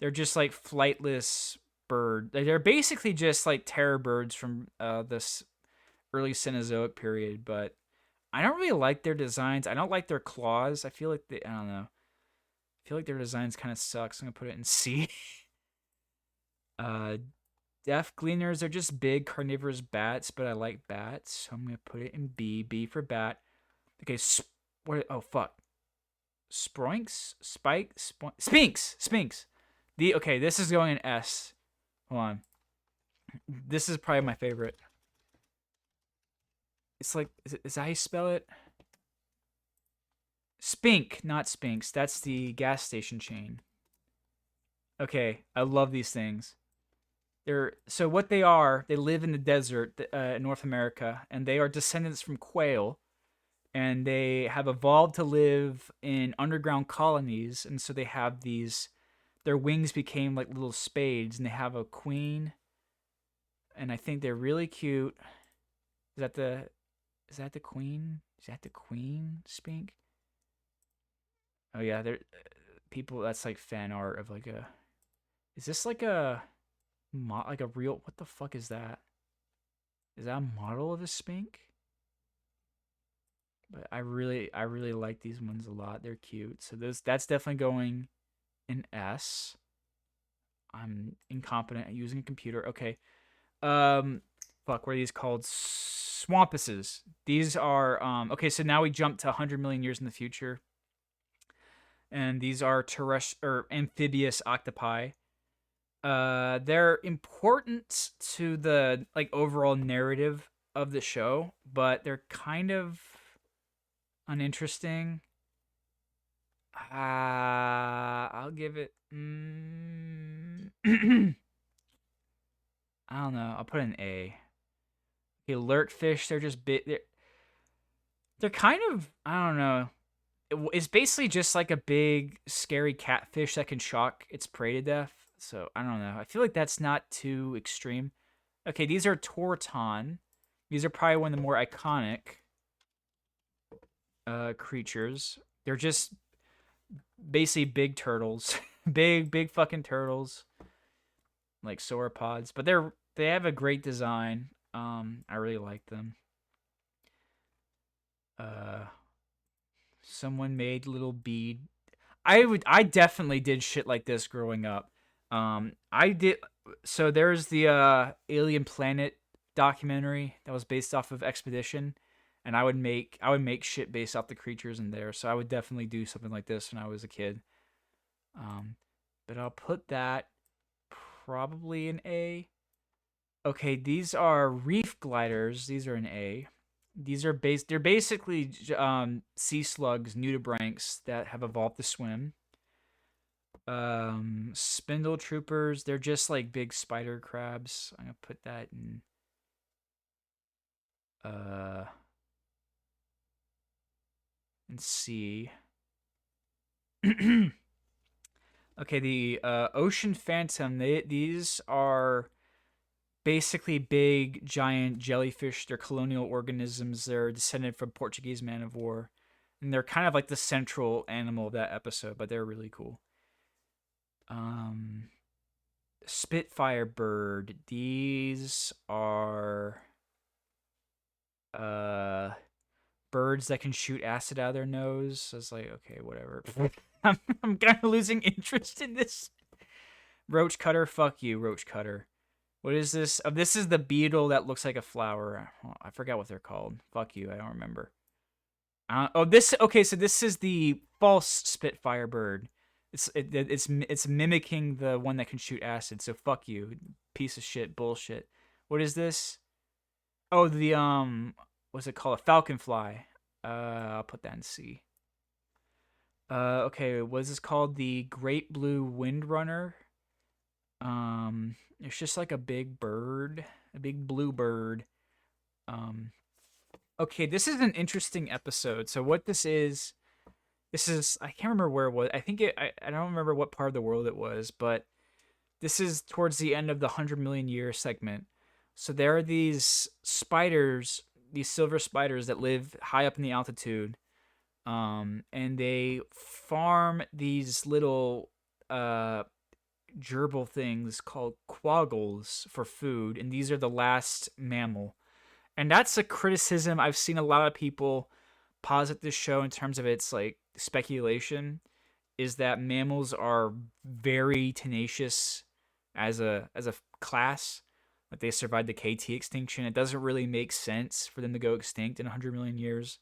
They're just like flightless bird. They're basically just like terror birds from this early Cenozoic period, but I don't really like their designs. I don't like their claws. I feel like I don't know. I feel like their designs kind of suck, so I'm gonna put it in C. uh, Death Gleaners are just big carnivorous bats, but I like bats, so I'm gonna put it in B. B for bat. Okay, what? Oh fuck. Sproinks, Spinks. Okay, this is going in S. Hold on. This is probably my favorite. It's like, is that how you spell it? Spink, not Spinks. That's the gas station chain. Okay, I love these things. So what they are, they live in the desert in North America, and they are descendants from quail, and they have evolved to live in underground colonies, and so they have these. Their wings became like little spades, and they have a queen, and I think they're really cute. Is that the Is that the queen? Is that the queen, Spink? Oh yeah, there people. That's like fan art of like a. Is this like a like a real? What the fuck is that? Is that a model of a Spink? But I really like these ones a lot. They're cute. So that's definitely going in S. I'm incompetent at using a computer. Okay. Fuck. What are these called? Swampuses. These are okay. So now we jump to 100 million years in the future, and these are terrestrial or amphibious octopi. They're important to the like overall narrative of the show, but they're kind of uninteresting. I'll give it. I don't know. I'll put an A. Okay, lurkfish. They're just bit. They're kind of. I don't know. It's basically just like a big scary catfish that can shock its prey to death. So I don't know. I feel like that's not too extreme. Okay, these are Torton. These are probably one of the more iconic creatures. They're just basically big turtles. big fucking turtles. Like sauropods. But they have a great design. I really like them. Someone made little bead. I definitely did shit like this growing up. I did. So there's the Alien Planet documentary that was based off of Expedition, and I would make shit based off the creatures in there. So I would definitely do something like this when I was a kid. But I'll put that probably an A. Okay, these are reef gliders. These are an A. They're basically sea slugs, nudibranchs that have evolved to swim. Spindle troopers, they're just like big spider crabs. I'm gonna put that in C. Okay, the ocean phantom. These are basically big giant jellyfish. They're colonial organisms. They're descended from Portuguese man of war, and they're kind of like the central animal of that episode. But they're really cool. Spitfire bird. These are birds that can shoot acid out of their nose. So it's like, okay, whatever. I'm kind of losing interest in this. Roach cutter, fuck you, roach cutter. What is this? Oh, this is the beetle that looks like a flower. Oh, I forgot what they're called. Fuck you, I don't remember. Oh, this. Okay, so this is the false Spitfire bird. It's mimicking the one that can shoot acid. So fuck you, piece of shit, bullshit. What is this? Oh, the what's it called? A falcon fly. I'll put that in C. Okay, what is this called? The Great Blue Windrunner. It's just like a big bird, a big blue bird. Um, okay, this is an interesting episode. So what this is I can't remember where it was. I think I don't remember what part of the world it was, but this is towards the end of the 100 million year segment. So there are these spiders, these silver spiders that live high up in the altitude, and they farm these little gerbil things called quaggles for food, and these are the last mammal. And that's a criticism I've seen a lot of people posit this show in terms of its like speculation is that mammals are very tenacious as a class. Like they survived the KT extinction. It doesn't really make sense for them to go extinct in 100 million years.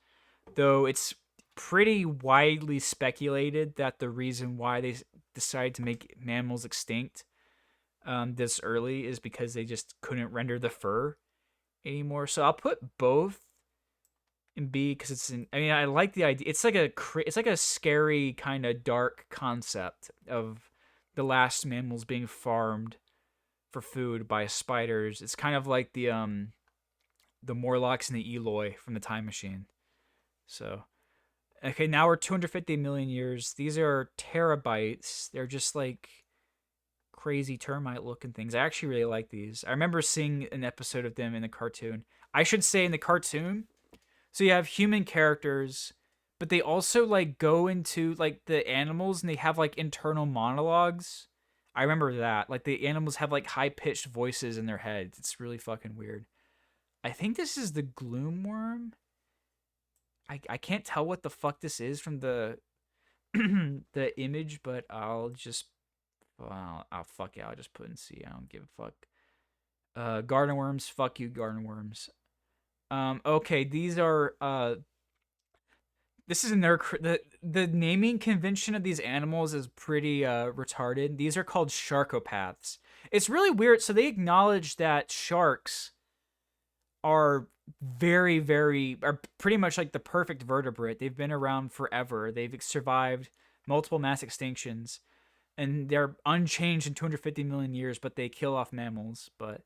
Though it's pretty widely speculated that the reason why they decided to make mammals extinct this early is because they just couldn't render the fur anymore. So I'll put both in B because it's in. I mean, I like the idea. It's like a scary kind of dark concept of the last mammals being farmed for food by spiders. It's kind of like the Morlocks and the Eloi from the Time Machine. So okay, now we're 250 million years. These are terabytes. They're just like crazy termite looking things. I actually really like these. I remember seeing an episode of them in the cartoon. I should say in the cartoon. So you have human characters, but they also like go into like the animals and they have like internal monologues. I remember that. Like the animals have like high pitched voices in their heads. It's really fucking weird. I think this is the gloom worm. I can't tell what the fuck this is from the the image, but I'll just I'll fuck it. I'll just put in C. I don't give a fuck. Garden worms, fuck you, garden worms. Okay, these are this is in their the naming convention of these animals is pretty retarded. These are called sharkopaths. It's really weird. So they acknowledge that sharks are are pretty much like the perfect vertebrate. They've been around forever. They've survived multiple mass extinctions and they're unchanged in 250 million years, but they kill off mammals. But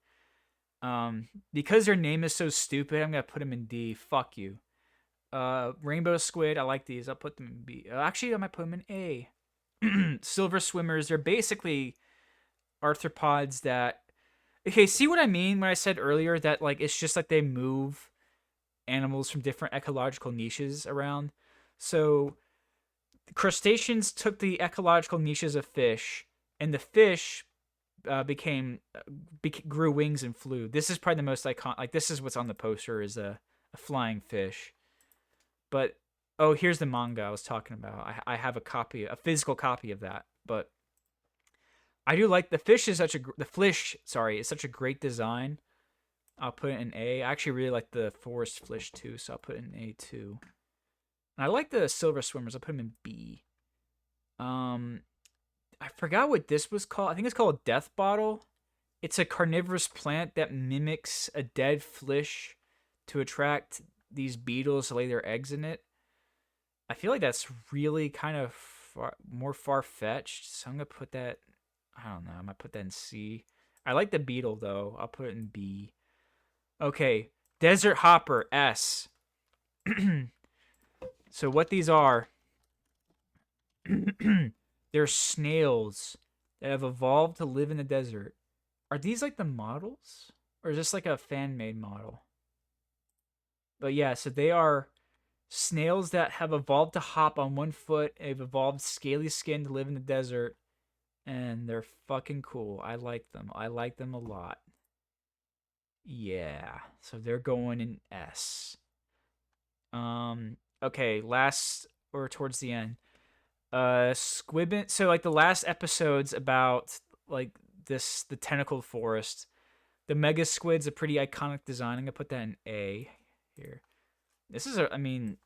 because their name is so stupid, I'm gonna put them in D. Fuck you. Rainbow squid, I like these. I'll put them in B. Actually, I might put them in A. Silver swimmers, they're basically arthropods that. Okay, see what I mean when I said earlier that like it's just like they move animals from different ecological niches around. So crustaceans took the ecological niches of fish, and the fish grew wings and flew. This is probably the most iconic. Like this is what's on the poster is a flying fish. But oh, here's the manga I was talking about. I have a physical copy of that. But I do like the fish is such a the fish. Sorry, is such a great design. I'll put it in A. I actually really like the forest fish too, so I'll put it in A too. And I like the silver swimmers. I'll put them in B. I forgot what this was called. I think it's called a death bottle. It's a carnivorous plant that mimics a dead fish to attract these beetles to lay their eggs in it. I feel like that's really kind of more far fetched. So I'm gonna put that. I don't know. I might put that in C. I like the beetle though. I'll put it in B. Okay, desert hopper S. So what these are? They're snails that have evolved to live in the desert. Are these like the models? Or is this like a fan-made model? But yeah, so they are snails that have evolved to hop on one foot. They've evolved scaly skin to live in the desert. And they're fucking cool. I like them. I like them a lot. Yeah. So they're going in S. Okay, last or towards the end. Squibbin. So like the last episodes about like the tentacled forest. The Mega Squid's a pretty iconic design. I'm gonna put that in A here. This is a, I mean,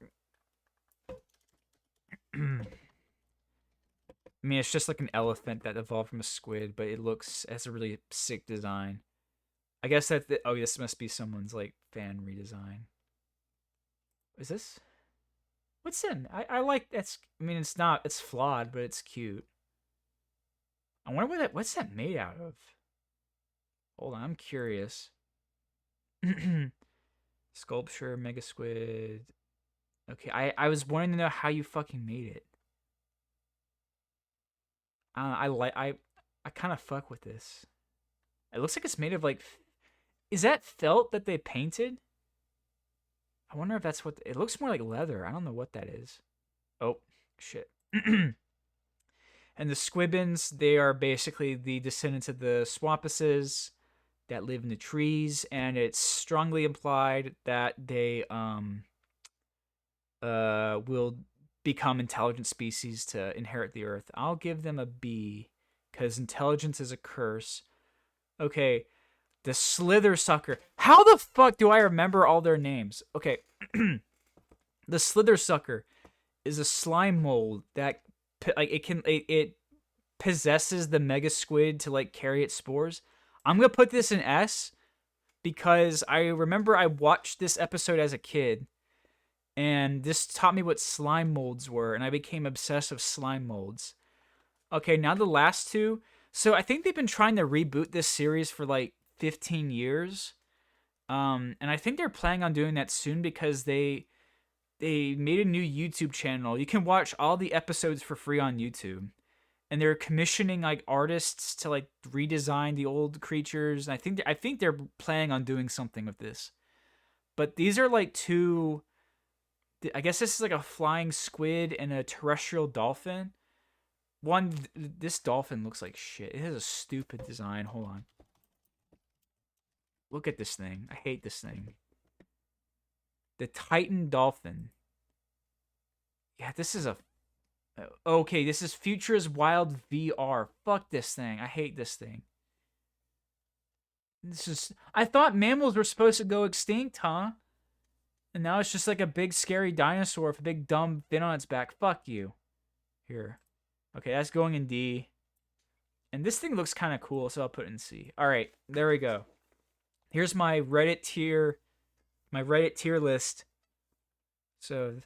I mean, it's just like an elephant that evolved from a squid, but it has a really sick design. I guess oh, this must be someone's like fan redesign. Is this? What's in? I like that's. I mean, it's flawed, but it's cute. I wonder what's that made out of? Hold on, I'm curious. Sculpture, Mega Squid. Okay, I was wanting to know how you fucking made it. I kind of fuck with this. It looks like it's made of like. Is that felt that they painted? I wonder if that's what it looks more like leather. I don't know what that is. Oh shit. And the Squibbins, they are basically the descendants of the Swampuses that live in the trees, and it's strongly implied that they will become intelligent species to inherit the earth. I'll give them a B because intelligence is a curse. Okay, the Slither Sucker. How the fuck do I remember all their names? Okay, the Slither Sucker is a slime mold that like it possesses the Mega Squid to like carry its spores. I'm gonna put this in S because I remember I watched this episode as a kid, and this taught me what slime molds were, and I became obsessed with slime molds. Okay, now the last two. So I think they've been trying to reboot this series for like 15 years. And I think they're planning on doing that soon because they made a new YouTube channel. You can watch all the episodes for free on YouTube. And they're commissioning like artists to like redesign the old creatures. And I think they're planning on doing something with this. But these are like two, I guess this is like a flying squid and a terrestrial dolphin. This dolphin looks like shit. It has a stupid design. Hold on. Look at this thing. I hate this thing. The Titan dolphin. Yeah, this is a... Okay, this is Future's Wild VR. Fuck this thing. I hate this thing. This is... I thought mammals were supposed to go extinct, huh? And now it's just like a big scary dinosaur with a big dumb fin on its back. Fuck you. Here. Okay, that's going in D. And this thing looks kind of cool, so I'll put it in C. All right, there we go. Here's my Reddit tier list. So,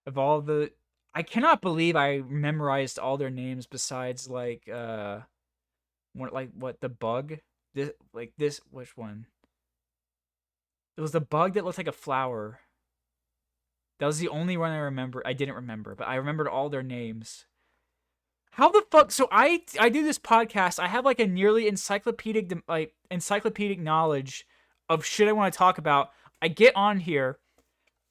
of all the... I cannot believe I memorized all their names besides, like, the bug? Which one? It was the bug that looked like a flower. That was the only one I didn't remember, but I remembered all their names. How the fuck? So I do this podcast. I have like a nearly encyclopedic knowledge of shit I want to talk about. I get on here,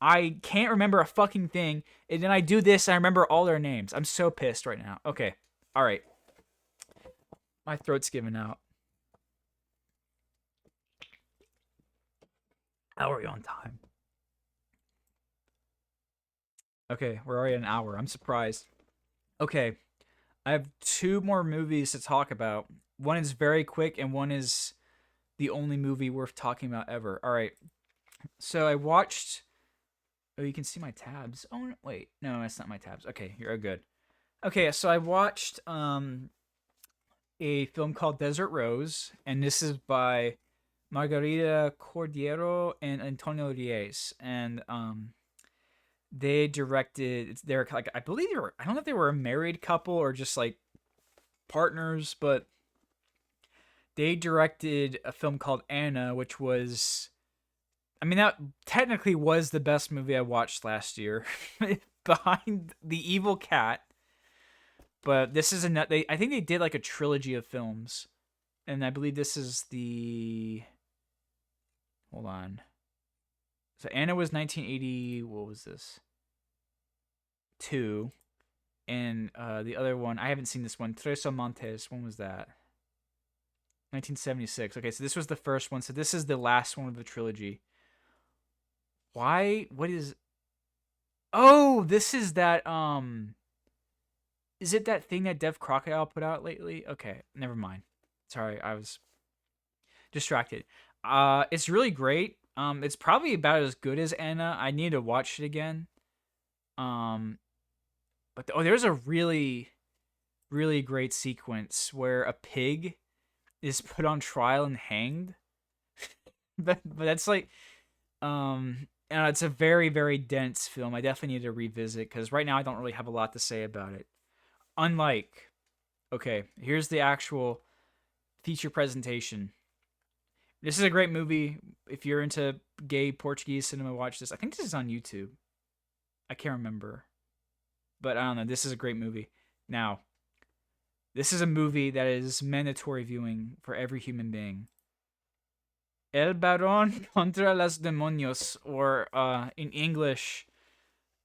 I can't remember a fucking thing, and then I do this and I remember all their names. I'm so pissed right now. Okay, all right. My throat's giving out. How are we on time? Okay, we're already at an hour. I'm surprised. Okay, I have two more movies to talk about. One is very quick, and one is the only movie worth talking about ever. All right, so I watched... Oh, you can see my tabs. Oh, wait. No, that's not my tabs. Okay, you're good. Okay, so I watched a film called Desert Rose, and this is by Margarita Cordiero and Antonio Reyes. And they directed... They're like, I believe they were... I don't know if they were a married couple or just like partners, but they directed a film called Anna, which was... I mean, that technically was the best movie I watched last year, behind The Evil Cat. But this is I think they did like a trilogy of films, and I believe this is the... Hold on. So Anna was 1980. What was this? 2, and the other one, I haven't seen this one. Tres Amantes. When was that? 1976. Okay, so this was the first one. So this is the last one of the trilogy. Why? What is... Oh, this is that, Is it that thing that Dev Crocodile put out lately? Okay, never mind. Sorry, I was... Distracted. It's really great. It's probably about as good as Anna. I need to watch it again. Um, but there's a really great sequence where a pig is put on trial and hanged. But that's like it's a very dense film. I definitely need to revisit because right now I don't really have a lot to say about it. Unlike, okay, here's the actual feature presentation. This is a great movie. If you're into gay Portuguese cinema, watch this. I think this is on YouTube. I can't remember, but I don't know. This is a great movie. Now, this is a movie that is mandatory viewing for every human being. El Barón contra los demonios, or in English,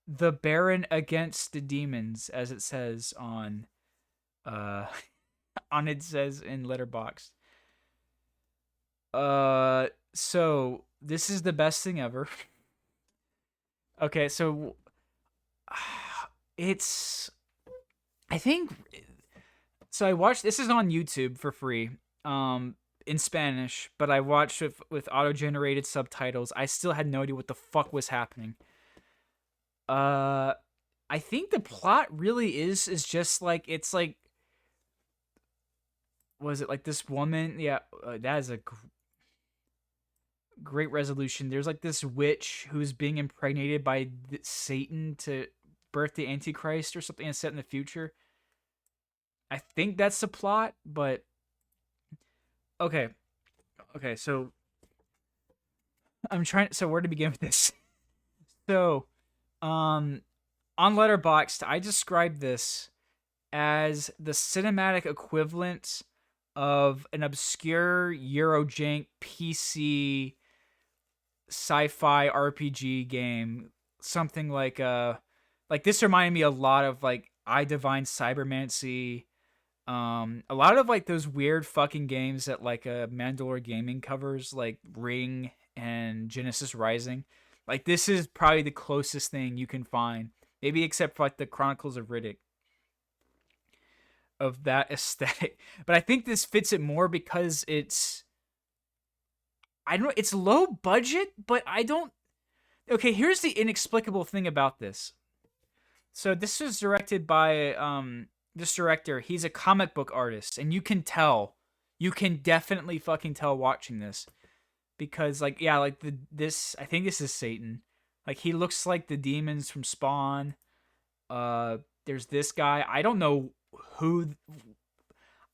The Baron against the demons, as it says on it says in Letterboxd. So this is the best thing ever. Okay, so it's I think so I watched this is on YouTube for free. In Spanish, but I watched it with auto-generated subtitles. I still had no idea what the fuck was happening. I think the plot really is just like it's like was it like this woman? Yeah, that is a great resolution. There's like this witch who's being impregnated by Satan to birth the Antichrist or something and set in the future. I think that's the plot, but okay. Okay, so I'm trying so where to begin with this? So, on Letterboxd, I described this as the cinematic equivalent of an obscure Eurojank PC sci-fi RPG game, something like this reminded me a lot of like I Divine Cybermancy, a lot of like those weird fucking games that like Mandalore Gaming covers, like Ring and Genesis Rising. Like this is probably the closest thing you can find, maybe except for like the Chronicles of Riddick, of that aesthetic. But I think this fits it more because I don't know, it's low budget, but I don't. Okay, here's the inexplicable thing about this. So this was directed by this director. He's a comic book artist, and you can tell, you can definitely fucking tell watching this because like yeah, like this I think this is Satan. Like he looks like the demons from Spawn. There's this guy. I don't know who.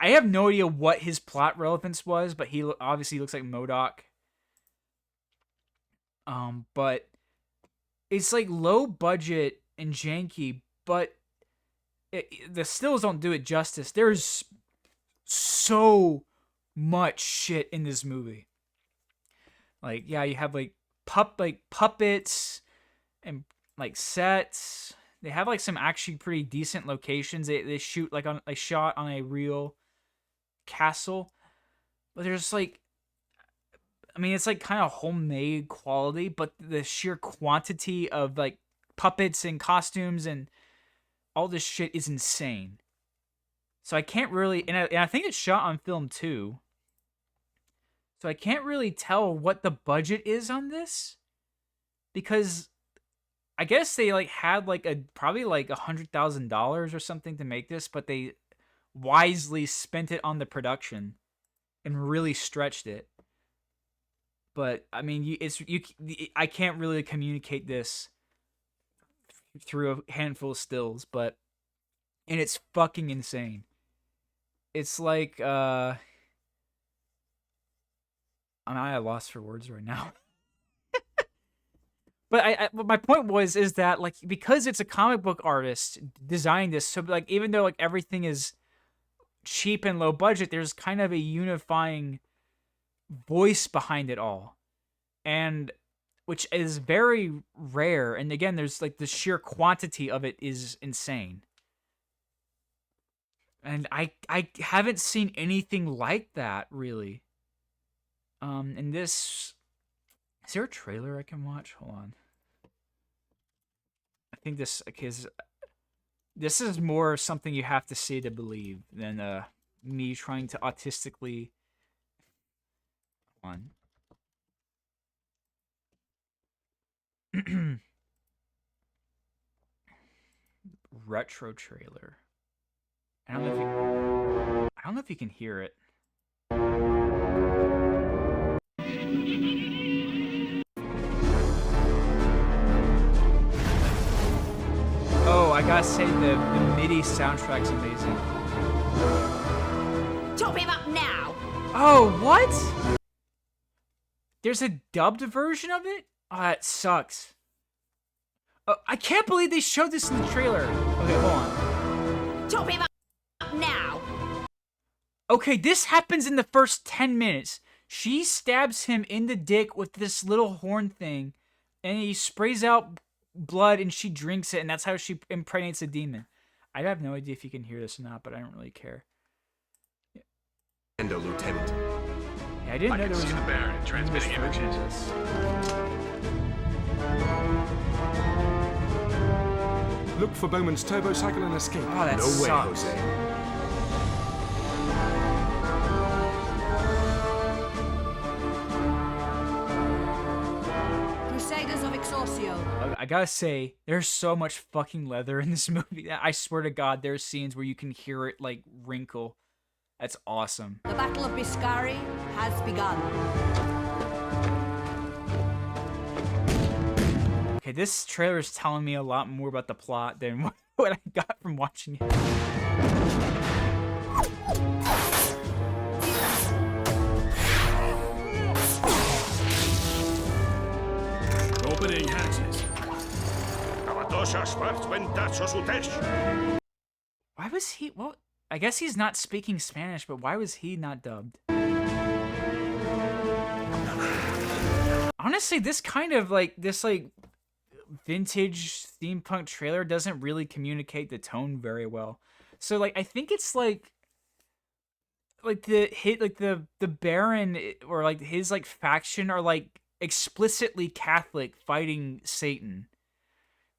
I have no idea what his plot relevance was, but he obviously looks like MODOK. But it's like low budget and janky, but the stills don't do it justice. There's so much shit in this movie. Like yeah, you have like puppets and like sets. They have like some actually pretty decent locations. They shoot like on a shot on a real castle, but there's like I mean, it's like kind of homemade quality, but the sheer quantity of like puppets and costumes and all this shit is insane. So I can't really, and I think it's shot on film too. So I can't really tell what the budget is on this because I guess they like had like probably like $100,000 or something to make this, but they wisely spent it on the production and really stretched it. But I mean, I can't really communicate this through a handful of stills, but and it's fucking insane. It's like I'm at a loss for words right now. But but my point is that like because it's a comic book artist designing this, so like even though like everything is cheap and low budget, there's kind of a unifying voice behind it all, and which is very rare. And again, there's like the sheer quantity of it is insane. And I haven't seen anything like that really. And this is there a trailer I can watch? Hold on. I think this is more something you have to see to believe than me trying to autistically on. Retro trailer. I don't know if you can hear it. Oh, I gotta say the MIDI soundtrack's amazing. Top him up now! Oh, what? There's a dubbed version of it? Oh, that sucks. I can't believe they showed this in the trailer. Okay, hold on. Top him up now! Okay, this happens in the first 10 minutes. She stabs him in the dick with this little horn thing, and he sprays out blood, and she drinks it, and that's how she impregnates a demon. I have no idea if you can hear this or not, but I don't really care. And a lieutenant. Yeah, I didn't know there was the Baron transmitting images. Look for Bowman's turbo cycle and escape. Oh, that no way, sucks. Jose. Crusaders of Exorcio. I gotta say, there's so much fucking leather in this movie. I swear to God, there's scenes where you can hear it, like, wrinkle. That's awesome. The Battle of Biscari has begun. Okay, this trailer is telling me a lot more about the plot than what I got from watching it. Opening hatches. Why was he... Well, I guess he's not speaking Spanish, but why was he not dubbed? Honestly, this kind of, like, vintage steampunk trailer doesn't really communicate the tone very well. So, like, I think it's, like the Baron, or, like, his, like, faction are, like, explicitly Catholic fighting Satan.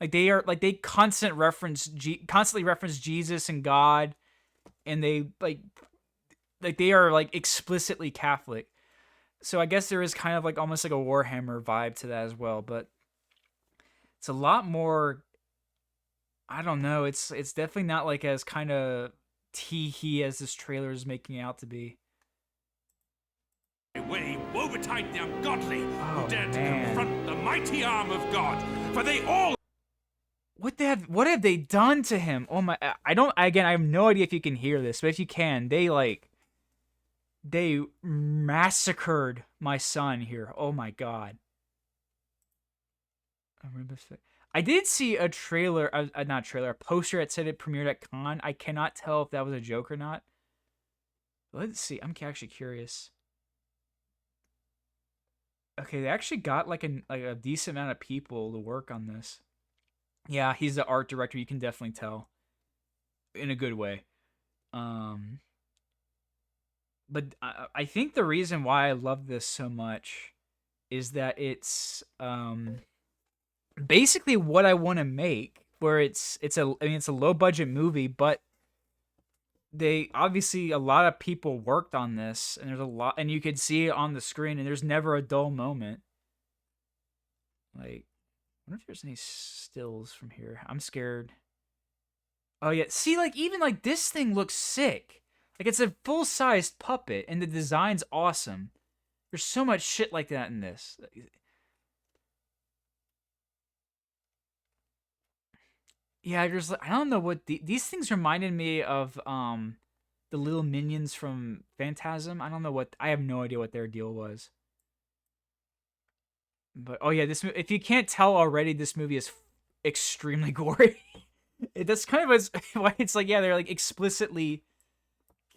Like, they constantly reference Jesus and God, and they they are, like, explicitly Catholic. So I guess there is kind of, like, almost like a Warhammer vibe to that as well, but it's a lot more, I don't know, it's definitely not, like, as kind of tee-hee as this trailer is making out to be. Way woe betide the ungodly who dare to man. confront the mighty arm of God, for they all... What have they done to him? Oh my, I have no idea if you can hear this, but if you can, they massacred my son here. Oh my God. I did see a trailer, a poster that said it premiered at Cannes. I cannot tell if that was a joke or not. Let's see, I'm actually curious. Okay, they actually got like a decent amount of people to work on this. Yeah, he's the art director. You can definitely tell, in a good way. But I think the reason why I love this so much is that it's basically what I want to make. Where it's a low budget movie, but they obviously, a lot of people worked on this, and there's a lot, and you could see it on the screen, and there's never a dull moment. Like, I wonder if there's any stills from here. I'm scared. Oh yeah, see, like, even like this thing looks sick. Like, it's a full-sized puppet, and the design's awesome. There's so much shit like that in this. Yeah, I don't know what these things reminded me of the little minions from Phantasm. I have no idea what their deal was. But oh yeah, if you can't tell already, this movie is extremely gory. That's kind of why it's like, yeah, they're like explicitly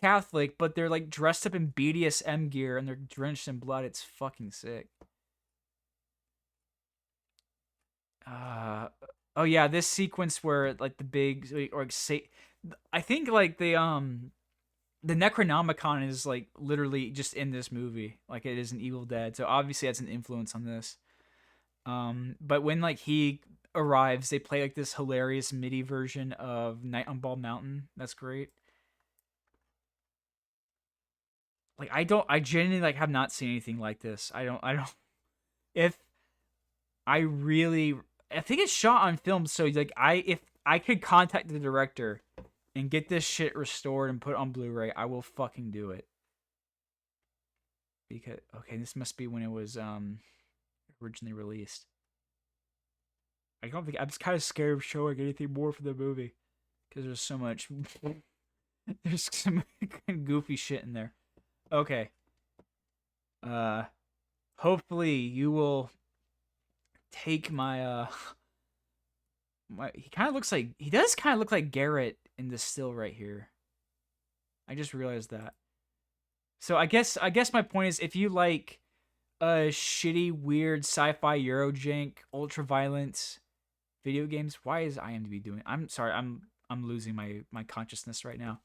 Catholic, but they're like dressed up in BDSM gear and they're drenched in blood. It's fucking sick. Oh yeah, this sequence where like the big, or say, I think like the Necronomicon is like literally just in this movie, like it is in Evil Dead. So obviously that's an influence on this. But when like he arrives, they play like this hilarious MIDI version of Night on Bald Mountain. That's great. Like I genuinely like have not seen anything like this. I don't if I really I think it's shot on film, so like if I could contact the director and get this shit restored and put on Blu-ray, I will fucking do it. Because okay, this must be when it was originally released. I don't think I'm just kind of scared of showing anything more for the movie because there's so much there's some goofy shit in there. Okay. Hopefully you will take my he does kind of look like Garrett in this still right here. I just realized that. So I guess my point is if you like shitty weird sci-fi Eurojank ultra violent video games, why is IMDb doing? I'm sorry, I'm losing my consciousness right now.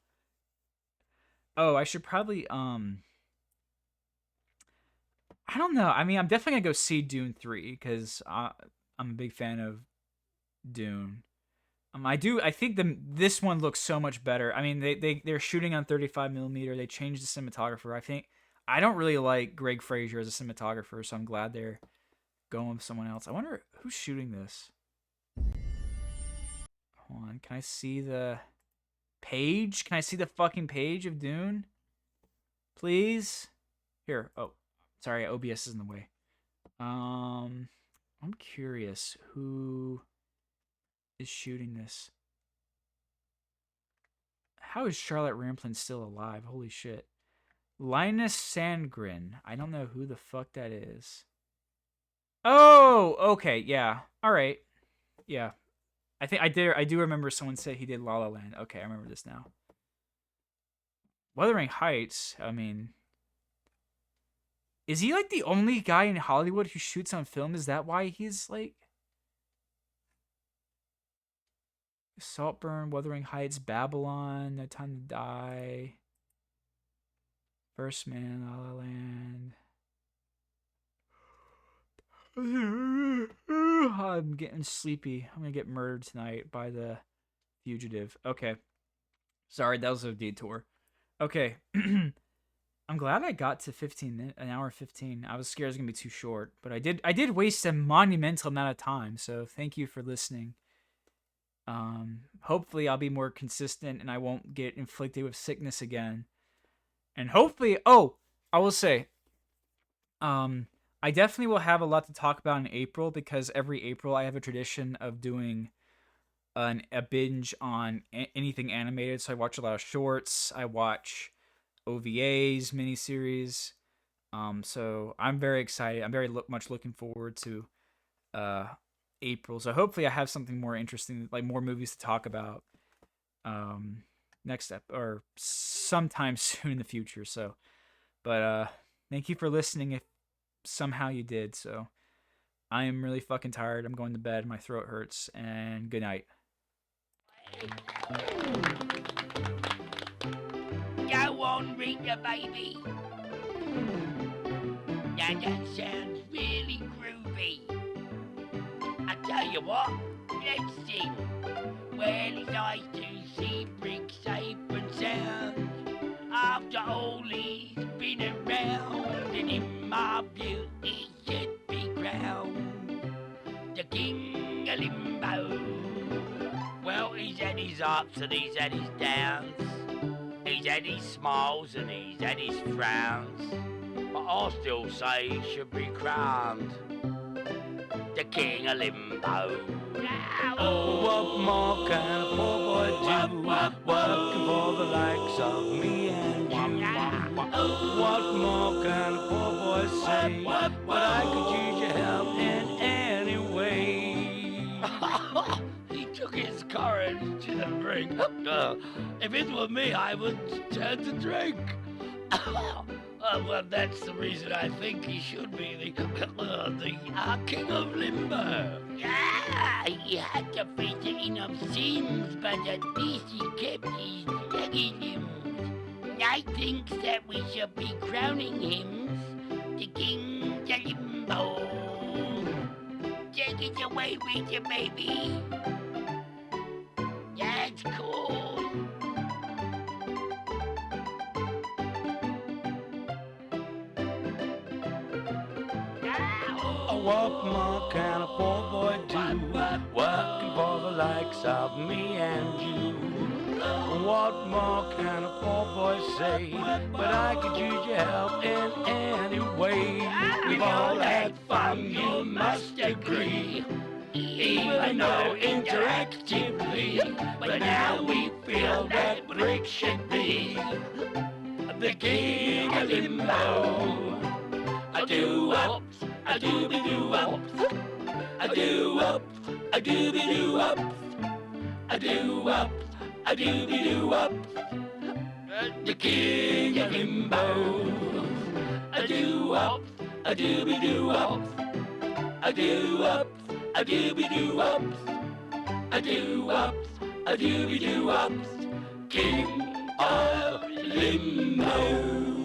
Oh, I should probably I don't know. I mean, I'm definitely gonna go see Dune 3 because I'm a big fan of Dune. I think this one looks so much better. I mean, they're shooting on 35 millimeter. They changed the cinematographer. I don't really like Greg Fraser as a cinematographer, so I'm glad they're going with someone else. I wonder who's shooting this. Hold on, can I see the page? Can I see the fucking page of Dune? Please? Here. Oh, sorry, OBS is in the way. I'm curious who is shooting this. How is Charlotte Rampling still alive? Holy shit. Linus Sandgren. I don't know who the fuck that is. Oh, okay, yeah. All right. Yeah. I think I do remember someone said he did La La Land. Okay, I remember this now. Wuthering Heights, I mean, is he like the only guy in Hollywood who shoots on film? Is that why he's like Saltburn, Wuthering Heights, Babylon, No Time to Die, First Man, La La Land. I'm getting sleepy. I'm gonna get murdered tonight by the fugitive. Okay. Sorry, that was a detour. Okay. I'm glad I got to 15 an hour 15. I was scared it was gonna be too short, but I did waste a monumental amount of time, so thank you for listening. Hopefully I'll be more consistent and I won't get inflicted with sickness again. And hopefully, I will say, I definitely will have a lot to talk about in April because every April I have a tradition of doing a binge on anything animated. So I watch a lot of shorts. I watch OVAs, miniseries. So I'm very excited. I'm very much looking forward to April. So hopefully I have something more interesting, like more movies to talk about next step or sometime soon in the future. So, but thank you for listening. If somehow you did, so I am really fucking tired. I'm going to bed. My throat hurts, and good night. Go on, Rita, baby. Now that sounds really groovy. I tell you what, let's sing. Well, it's nice to see Brick safe and sound. After all he's been around, and in my view he should be crowned the King of Limbo. Well, he's had his ups and he's had his downs. He's had his smiles and he's had his frowns. But I'll still say he should be crowned the King of Limbo. Oh, what more can a poor boy do? Working for the likes of me and you. What more can a poor boy say? But I could use your help in any way. He took his courage to the brink. If it were me, I would turn to drink. Well, that's the reason I think he should be the King of Limbo. Yeah, he had to face it enough sins, but at least he kept his leggy limbs. I think that we should be crowning him the King of Limbo. Take it away with you, baby. That's cool. more can a poor boy do? Working for the likes of me and you. What more can a poor boy say? But I could use your help in any way. We've all had fun, you must agree. Even though interactively, but now we feel that Brick should be the king of limbo. A do-up, a doobie-doo-up, a do-up, a doobie-doo-up, a do-up, a doobie-doo-up, the king of limbo. A do-up, a doobie-doo-up, a do-up, a doobie-doo-up, a do-up, a doobie-doo-up, king of limbo.